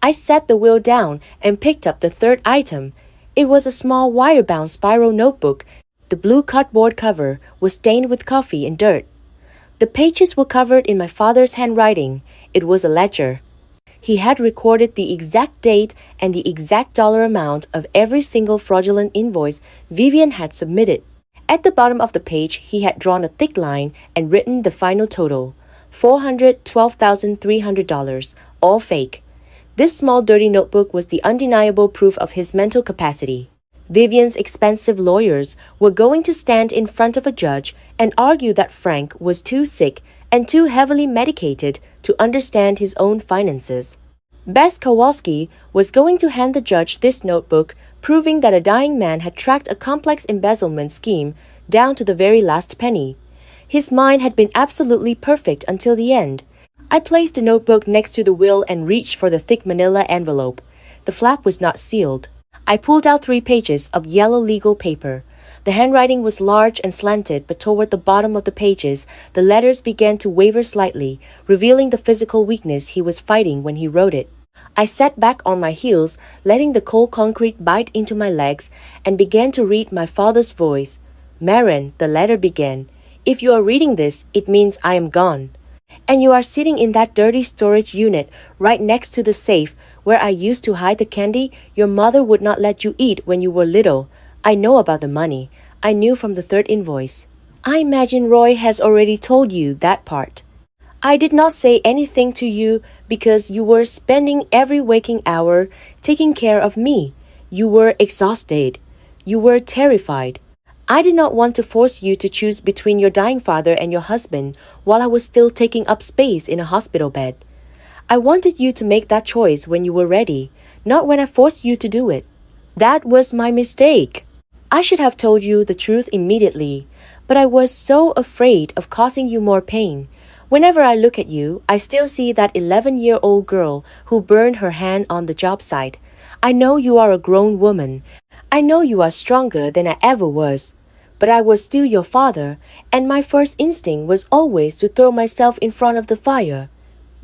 I set the will down and picked up the third item. It was a small wire-bound spiral notebook. The blue cardboard cover was stained with coffee and dirt. The pages were covered in my father's handwriting. It was a ledger. He had recorded the exact date and the exact dollar amount of every single fraudulent invoice Vivian had submitted. At the bottom of the page, he had drawn a thick line and written the final total, $412,300, all fake. This small dirty notebook was the undeniable proof of his mental capacity. Vivian's expensive lawyers were going to stand in front of a judge and argue that Frank was too sick and too heavily medicated to understand his own finances. Bess Kowalski was going to hand the judge this notebook, proving that a dying man had tracked a complex embezzlement scheme down to the very last penny. His mind had been absolutely perfect until the end. I placed the notebook next to the will and reached for the thick manila envelope. The flap was not sealed. I pulled out 3 pages of yellow legal paper. The handwriting was large and slanted, but toward the bottom of the pages, the letters began to waver slightly, revealing the physical weakness he was fighting when he wrote it. I sat back on my heels, letting the cold concrete bite into my legs, and began to read my father's voice. "Marin," the letter began, "if you are reading this, it means I am gone. And you are sitting in that dirty storage unit right next to the safe where I used to hide the candy your mother would not let you eat when you were little. I know about the money. I knew from the third invoice. I imagine Roy has already told you that part. I did not say anything to you because you were spending every waking hour taking care of me. You were exhausted. You were terrified. I did not want to force you to choose between your dying father and your husband while I was still taking up space in a hospital bed. I wanted you to make that choice when you were ready, not when I forced you to do it. That was my mistake. I should have told you the truth immediately, but I was so afraid of causing you more pain. Whenever I look at you, I still see that 11-year-old girl who burned her hand on the job site. I know you are a grown woman. I know you are stronger than I ever was. But I was still your father, and my first instinct was always to throw myself in front of the fire.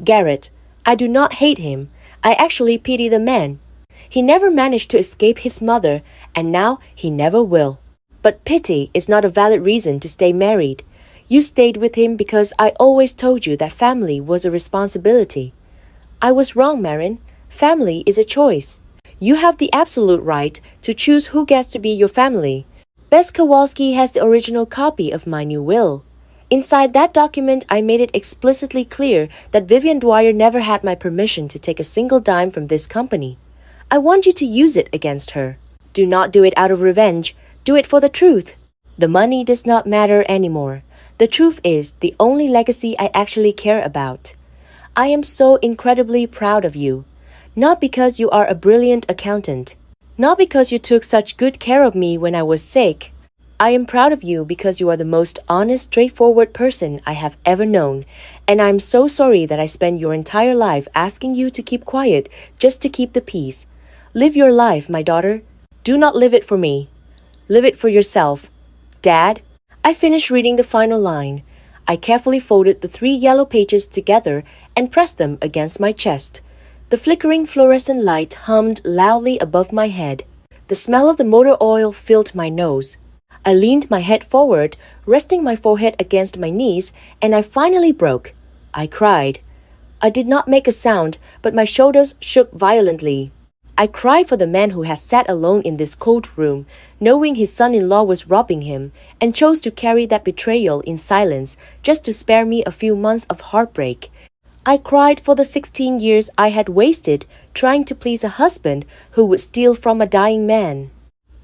Garrett, I do not hate him. I actually pity the man. He never managed to escape his mother, and now he never will. But pity is not a valid reason to stay married. You stayed with him because I always told you that family was a responsibility. I was wrong, Marin. Family is a choice. You have the absolute right to choose who gets to be your family. Bess Kowalski has the original copy of my new will. Inside that document, I made it explicitly clear that Vivian Dwyer never had my permission to take a single dime from this company. I want you to use it against her. Do not do it out of revenge. Do it for the truth. The money does not matter anymore. The truth is the only legacy I actually care about. I am so incredibly proud of you. Not because you are a brilliant accountant. Not because you took such good care of me when I was sick. I am proud of you because you are the most honest, straightforward person I have ever known, and I am so sorry that I spent your entire life asking you to keep quiet just to keep the peace. Live your life, my daughter. Do not live it for me. Live it for yourself. Dad, I finished reading the final line. I carefully folded the 3 yellow pages together and pressed them against my chest. The flickering fluorescent light hummed loudly above my head. The smell of the motor oil filled my nose. I leaned my head forward, resting my forehead against my knees, and I finally broke. I cried. I did not make a sound, but my shoulders shook violently. I cried for the man who had sat alone in this cold room, knowing his son-in-law was robbing him, and chose to carry that betrayal in silence just to spare me a few months of heartbreak. I cried for the 16 years I had wasted trying to please a husband who would steal from a dying man.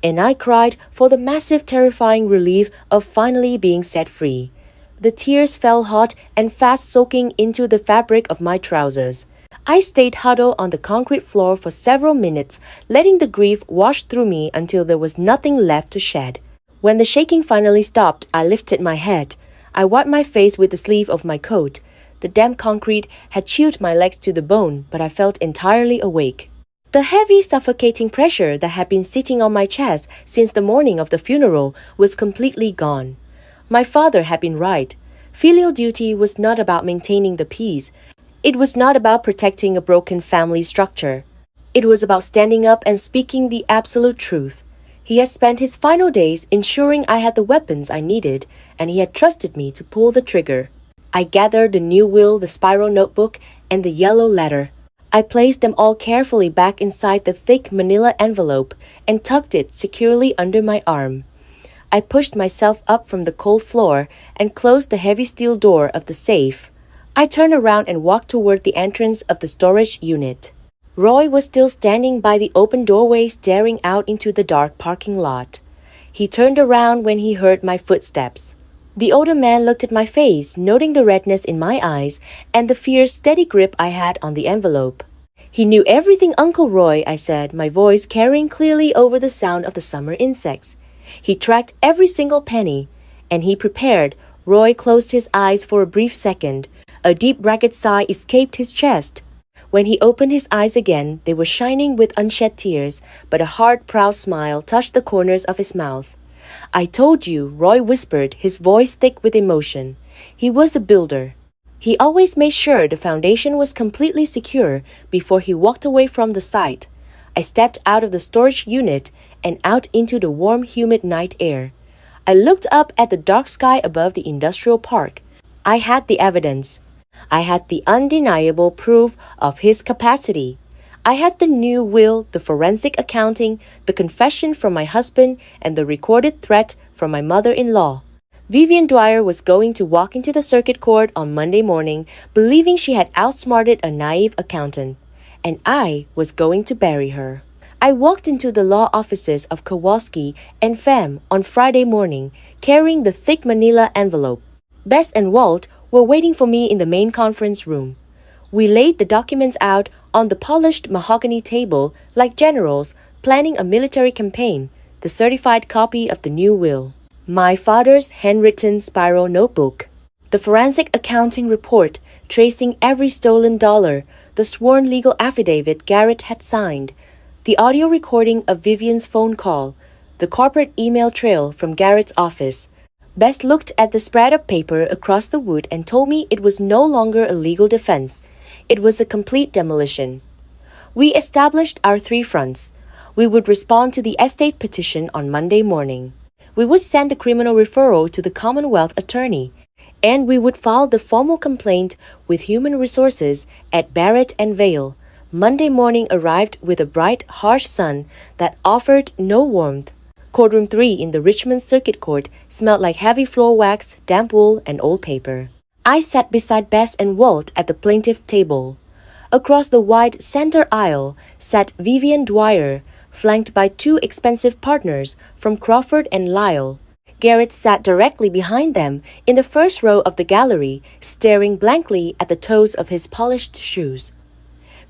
And I cried for the massive, terrifying relief of finally being set free. The tears fell hot and fast, soaking into the fabric of my trousers. I stayed huddled on the concrete floor for several minutes, letting the grief wash through me until there was nothing left to shed. When the shaking finally stopped, I lifted my head. I wiped my face with the sleeve of my coat. The damp concrete had chilled my legs to the bone, but I felt entirely awake. The heavy, suffocating pressure that had been sitting on my chest since the morning of the funeral was completely gone. My father had been right. Filial duty was not about maintaining the peace. It was not about protecting a broken family structure. It was about standing up and speaking the absolute truth. He had spent his final days ensuring I had the weapons I needed, and he had trusted me to pull the trigger. I gathered the new will, the spiral notebook, and the yellow letter. I placed them all carefully back inside the thick manila envelope and tucked it securely under my arm. I pushed myself up from the cold floor and closed the heavy steel door of the safe. I turned around and walked toward the entrance of the storage unit. Roy was still standing by the open doorway staring out into the dark parking lot. He turned around when he heard my footsteps. The older man looked at my face, noting the redness in my eyes and the fierce, steady grip I had on the envelope. He knew everything, Uncle Roy, I said, my voice carrying clearly over the sound of the summer insects. He tracked every single penny, and he prepared. Roy closed his eyes for a brief second. A deep, ragged sigh escaped his chest. When he opened his eyes again, they were shining with unshed tears, but a hard, proud smile touched the corners of his mouth. I told you, Roy whispered, his voice thick with emotion. He was a builder. He always made sure the foundation was completely secure before he walked away from the site. I stepped out of the storage unit and out into the warm, humid night air. I looked up at the dark sky above the industrial park. I had the evidence. I had the undeniable proof of his capacity. I had the new will, the forensic accounting, the confession from my husband, and the recorded threat from my mother-in-law. Vivian Dwyer was going to walk into the circuit court on Monday morning, believing she had outsmarted a naive accountant, and I was going to bury her. I walked into the law offices of Kowalski and Pham on Friday morning, carrying the thick manila envelope. Bess and Walt were waiting for me in the main conference room. We laid the documents out on the polished mahogany table like generals planning a military campaign, the certified copy of the new will. My father's handwritten spiral notebook. The forensic accounting report tracing every stolen dollar, the sworn legal affidavit Garrett had signed, the audio recording of Vivian's phone call, the corporate email trail from Garrett's office. Bess looked at the spread of paper across the wood and told me it was no longer a legal defense. It was a complete demolition. We established our three fronts. We would respond to the estate petition on Monday morning. We would send the criminal referral to the Commonwealth attorney, and we would file the formal complaint with Human Resources at Barrett and Vale. Monday morning arrived with a bright, harsh sun that offered no warmth. Courtroom 3 in the Richmond Circuit Court smelled like heavy floor wax, damp wool, and old paper. I sat beside Bess and Walt at the plaintiff table. Across the wide center aisle sat Vivian Dwyer, flanked by two expensive partners from Crawford and Lyle. Garrett sat directly behind them in the first row of the gallery, staring blankly at the toes of his polished shoes.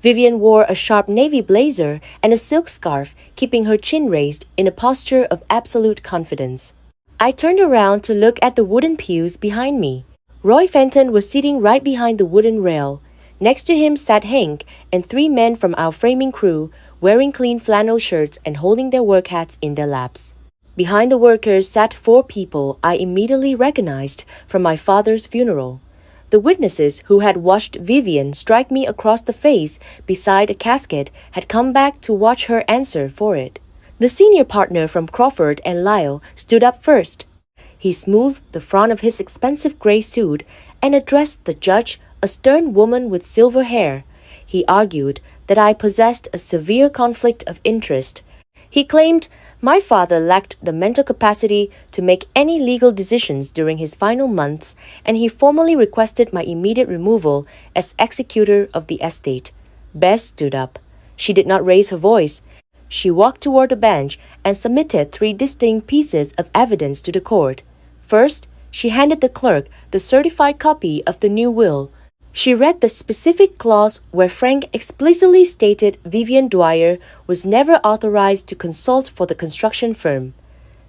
Vivian wore a sharp navy blazer and a silk scarf, keeping her chin raised in a posture of absolute confidence. I turned around to look at the wooden pews behind me. Roy Fenton was sitting right behind the wooden rail. Next to him sat Hank and three men from our framing crew, wearing clean flannel shirts and holding their work hats in their laps. Behind the workers sat four people I immediately recognized from my father's funeral. The witnesses who had watched Vivian strike me across the face beside a casket had come back to watch her answer for it. The senior partner from Crawford and Lyle stood up first. He smoothed the front of his expensive gray suit and addressed the judge, a stern woman with silver hair. He argued that I possessed a severe conflict of interest. He claimed my father lacked the mental capacity to make any legal decisions during his final months, and he formally requested my immediate removal as executor of the estate. Bess stood up. She did not raise her voice. She walked toward the bench and submitted three distinct pieces of evidence to the court. First, she handed the clerk the certified copy of the new will. She read the specific clause where Frank explicitly stated Vivian Dwyer was never authorized to consult for the construction firm.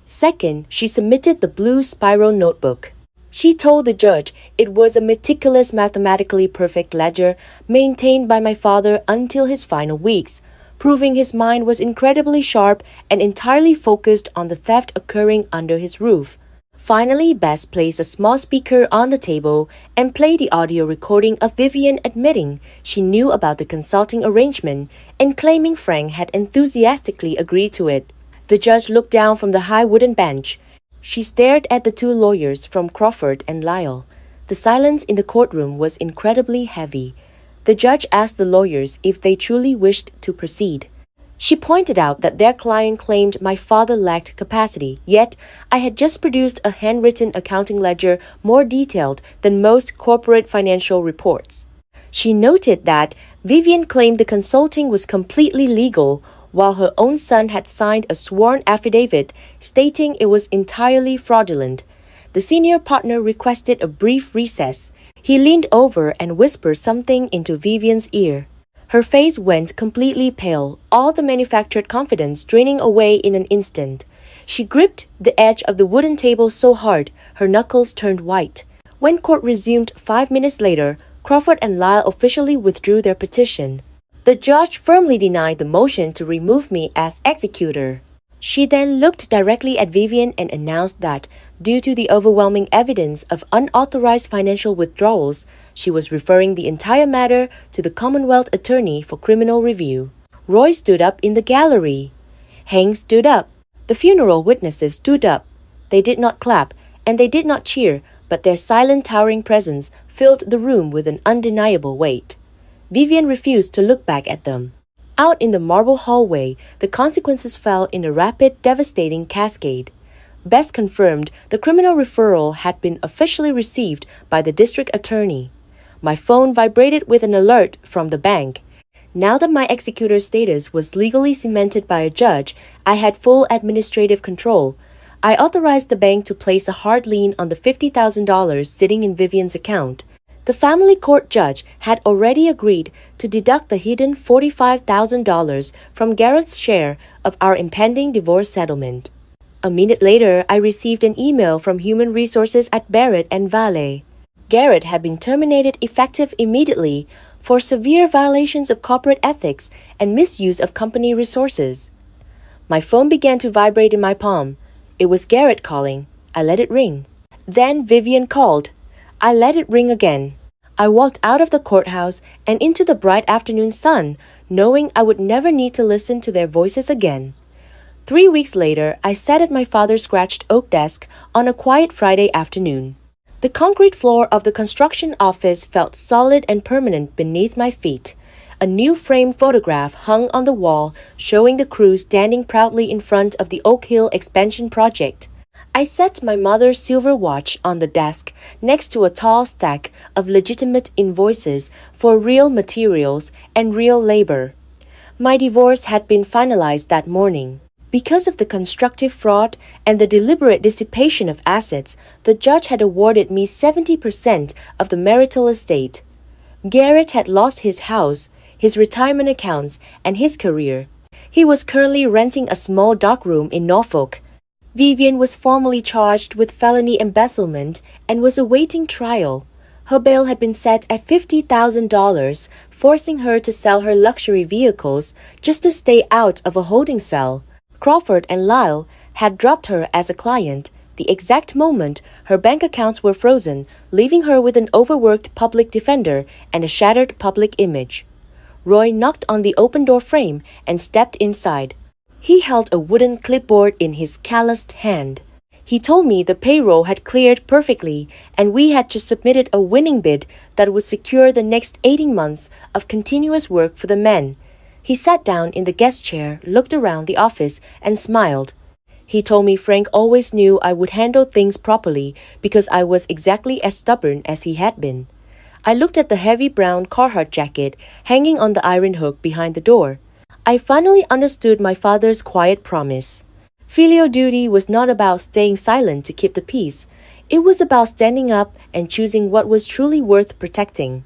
Second, she submitted the blue spiral notebook. She told the judge it was a meticulous, mathematically perfect ledger maintained by my father until his final weeks, proving his mind was incredibly sharp and entirely focused on the theft occurring under his roof. Finally, Bess placed a small speaker on the table and played the audio recording of Vivian admitting she knew about the consulting arrangement and claiming Frank had enthusiastically agreed to it. The judge looked down from the high wooden bench. She stared at the two lawyers from Crawford and Lyle. The silence in the courtroom was incredibly heavy. The judge asked the lawyers if they truly wished to proceed. She pointed out that their client claimed my father lacked capacity, yet I had just produced a handwritten accounting ledger more detailed than most corporate financial reports. She noted that Vivian claimed the consulting was completely legal, while her own son had signed a sworn affidavit stating it was entirely fraudulent. The senior partner requested a brief recess. He leaned over and whispered something into Vivian's ear. Her face went completely pale, all the manufactured confidence draining away in an instant. She gripped the edge of the wooden table so hard, her knuckles turned white. When court resumed 5 minutes later, Crawford and Lyle officially withdrew their petition. The judge firmly denied the motion to remove me as executor. She then looked directly at Vivian and announced that, due to the overwhelming evidence of unauthorized financial withdrawals, she was referring the entire matter to the Commonwealth Attorney for criminal review. Roy stood up in the gallery. Hank stood up. The funeral witnesses stood up. They did not clap, and they did not cheer, but their silent, towering presence filled the room with an undeniable weight. Vivian refused to look back at them. Out in the marble hallway, the consequences fell in a rapid, devastating cascade. Bess confirmed the criminal referral had been officially received by the district attorney. My phone vibrated with an alert from the bank. Now that my executor status was legally cemented by a judge, I had full administrative control. I authorized the bank to place a hard lien on the $50,000 sitting in Vivian's account. The family court judge had already agreed to deduct the hidden $45,000 from Garrett's share of our impending divorce settlement. A minute later, I received an email from Human Resources at Barrett and Valley. Garrett had been terminated effective immediately for severe violations of corporate ethics and misuse of company resources. My phone began to vibrate in my palm. It was Garrett calling. I let it ring. Then Vivian called. I let it ring again. I walked out of the courthouse and into the bright afternoon sun, knowing I would never need to listen to their voices again. 3 weeks later, I sat at my father's scratched oak desk on a quiet Friday afternoon. The concrete floor of the construction office felt solid and permanent beneath my feet. A new framed photograph hung on the wall showing the crew standing proudly in front of the Oak Hill expansion project. I set my mother's silver watch on the desk next to a tall stack of legitimate invoices for real materials and real labor. My divorce had been finalized that morning. Because of the constructive fraud and the deliberate dissipation of assets, the judge had awarded me 70% of the marital estate. Garrett had lost his house, his retirement accounts, and his career. He was currently renting a small darkroom in Norfolk. Vivian was formally charged with felony embezzlement and was awaiting trial. Her bail had been set at $50,000, forcing her to sell her luxury vehicles just to stay out of a holding cell. Crawford and Lyle had dropped her as a client the exact moment her bank accounts were frozen, leaving her with an overworked public defender and a shattered public image. Roy knocked on the open-door frame and stepped inside. He held a wooden clipboard in his calloused hand. He told me the payroll had cleared perfectly and we had just submitted a winning bid that would secure the next 18 months of continuous work for the men. He sat down in the guest chair, looked around the office, and smiled. He told me Frank always knew I would handle things properly because I was exactly as stubborn as he had been. I looked at the heavy brown Carhartt jacket hanging on the iron hook behind the door. I finally understood my father's quiet promise. Filial duty was not about staying silent to keep the peace. It was about standing up and choosing what was truly worth protecting.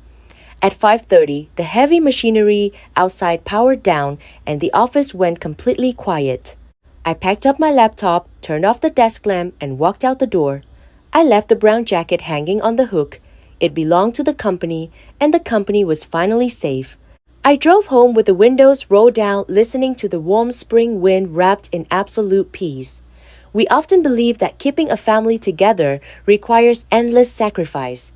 At 5:30, the heavy machinery outside powered down and the office went completely quiet. I packed up my laptop, turned off the desk lamp, and walked out the door. I left the brown jacket hanging on the hook. It belonged to the company, and the company was finally safe. I drove home with the windows rolled down, listening to the warm spring wind wrapped in absolute peace. We often believe that keeping a family together requires endless sacrifice.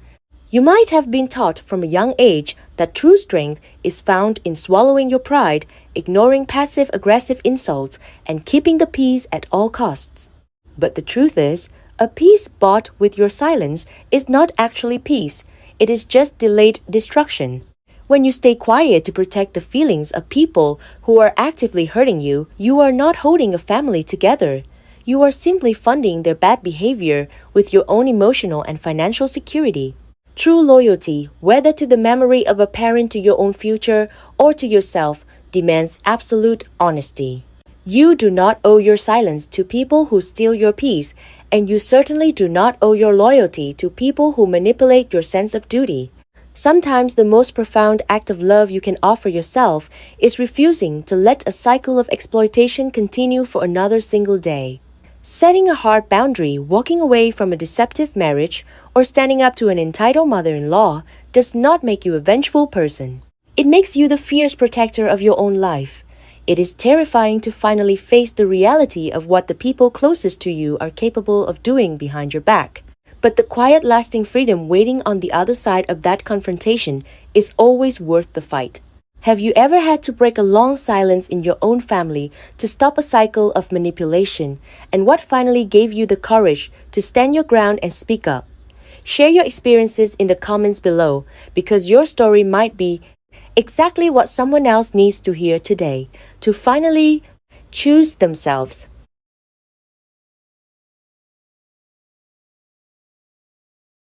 You might have been taught from a young age that true strength is found in swallowing your pride, ignoring passive-aggressive insults, and keeping the peace at all costs. But the truth is, a peace bought with your silence is not actually peace. It is just delayed destruction. When you stay quiet to protect the feelings of people who are actively hurting you, you are not holding a family together. You are simply funding their bad behavior with your own emotional and financial security. True loyalty, whether to the memory of a parent to your own future or to yourself, demands absolute honesty. You do not owe your silence to people who steal your peace, and you certainly do not owe your loyalty to people who manipulate your sense of duty. Sometimes the most profound act of love you can offer yourself is refusing to let a cycle of exploitation continue for another single day. Setting a hard boundary, walking away from a deceptive marriage, or standing up to an entitled mother-in-law does not make you a vengeful person. It makes you the fierce protector of your own life. It is terrifying to finally face the reality of what the people closest to you are capable of doing behind your back. But the quiet, lasting freedom waiting on the other side of that confrontation is always worth the fight. Have you ever had to break a long silence in your own family to stop a cycle of manipulation? And what finally gave you the courage to stand your ground and speak up? Share your experiences in the comments below, because your story might be exactly what someone else needs to hear today to finally choose themselves.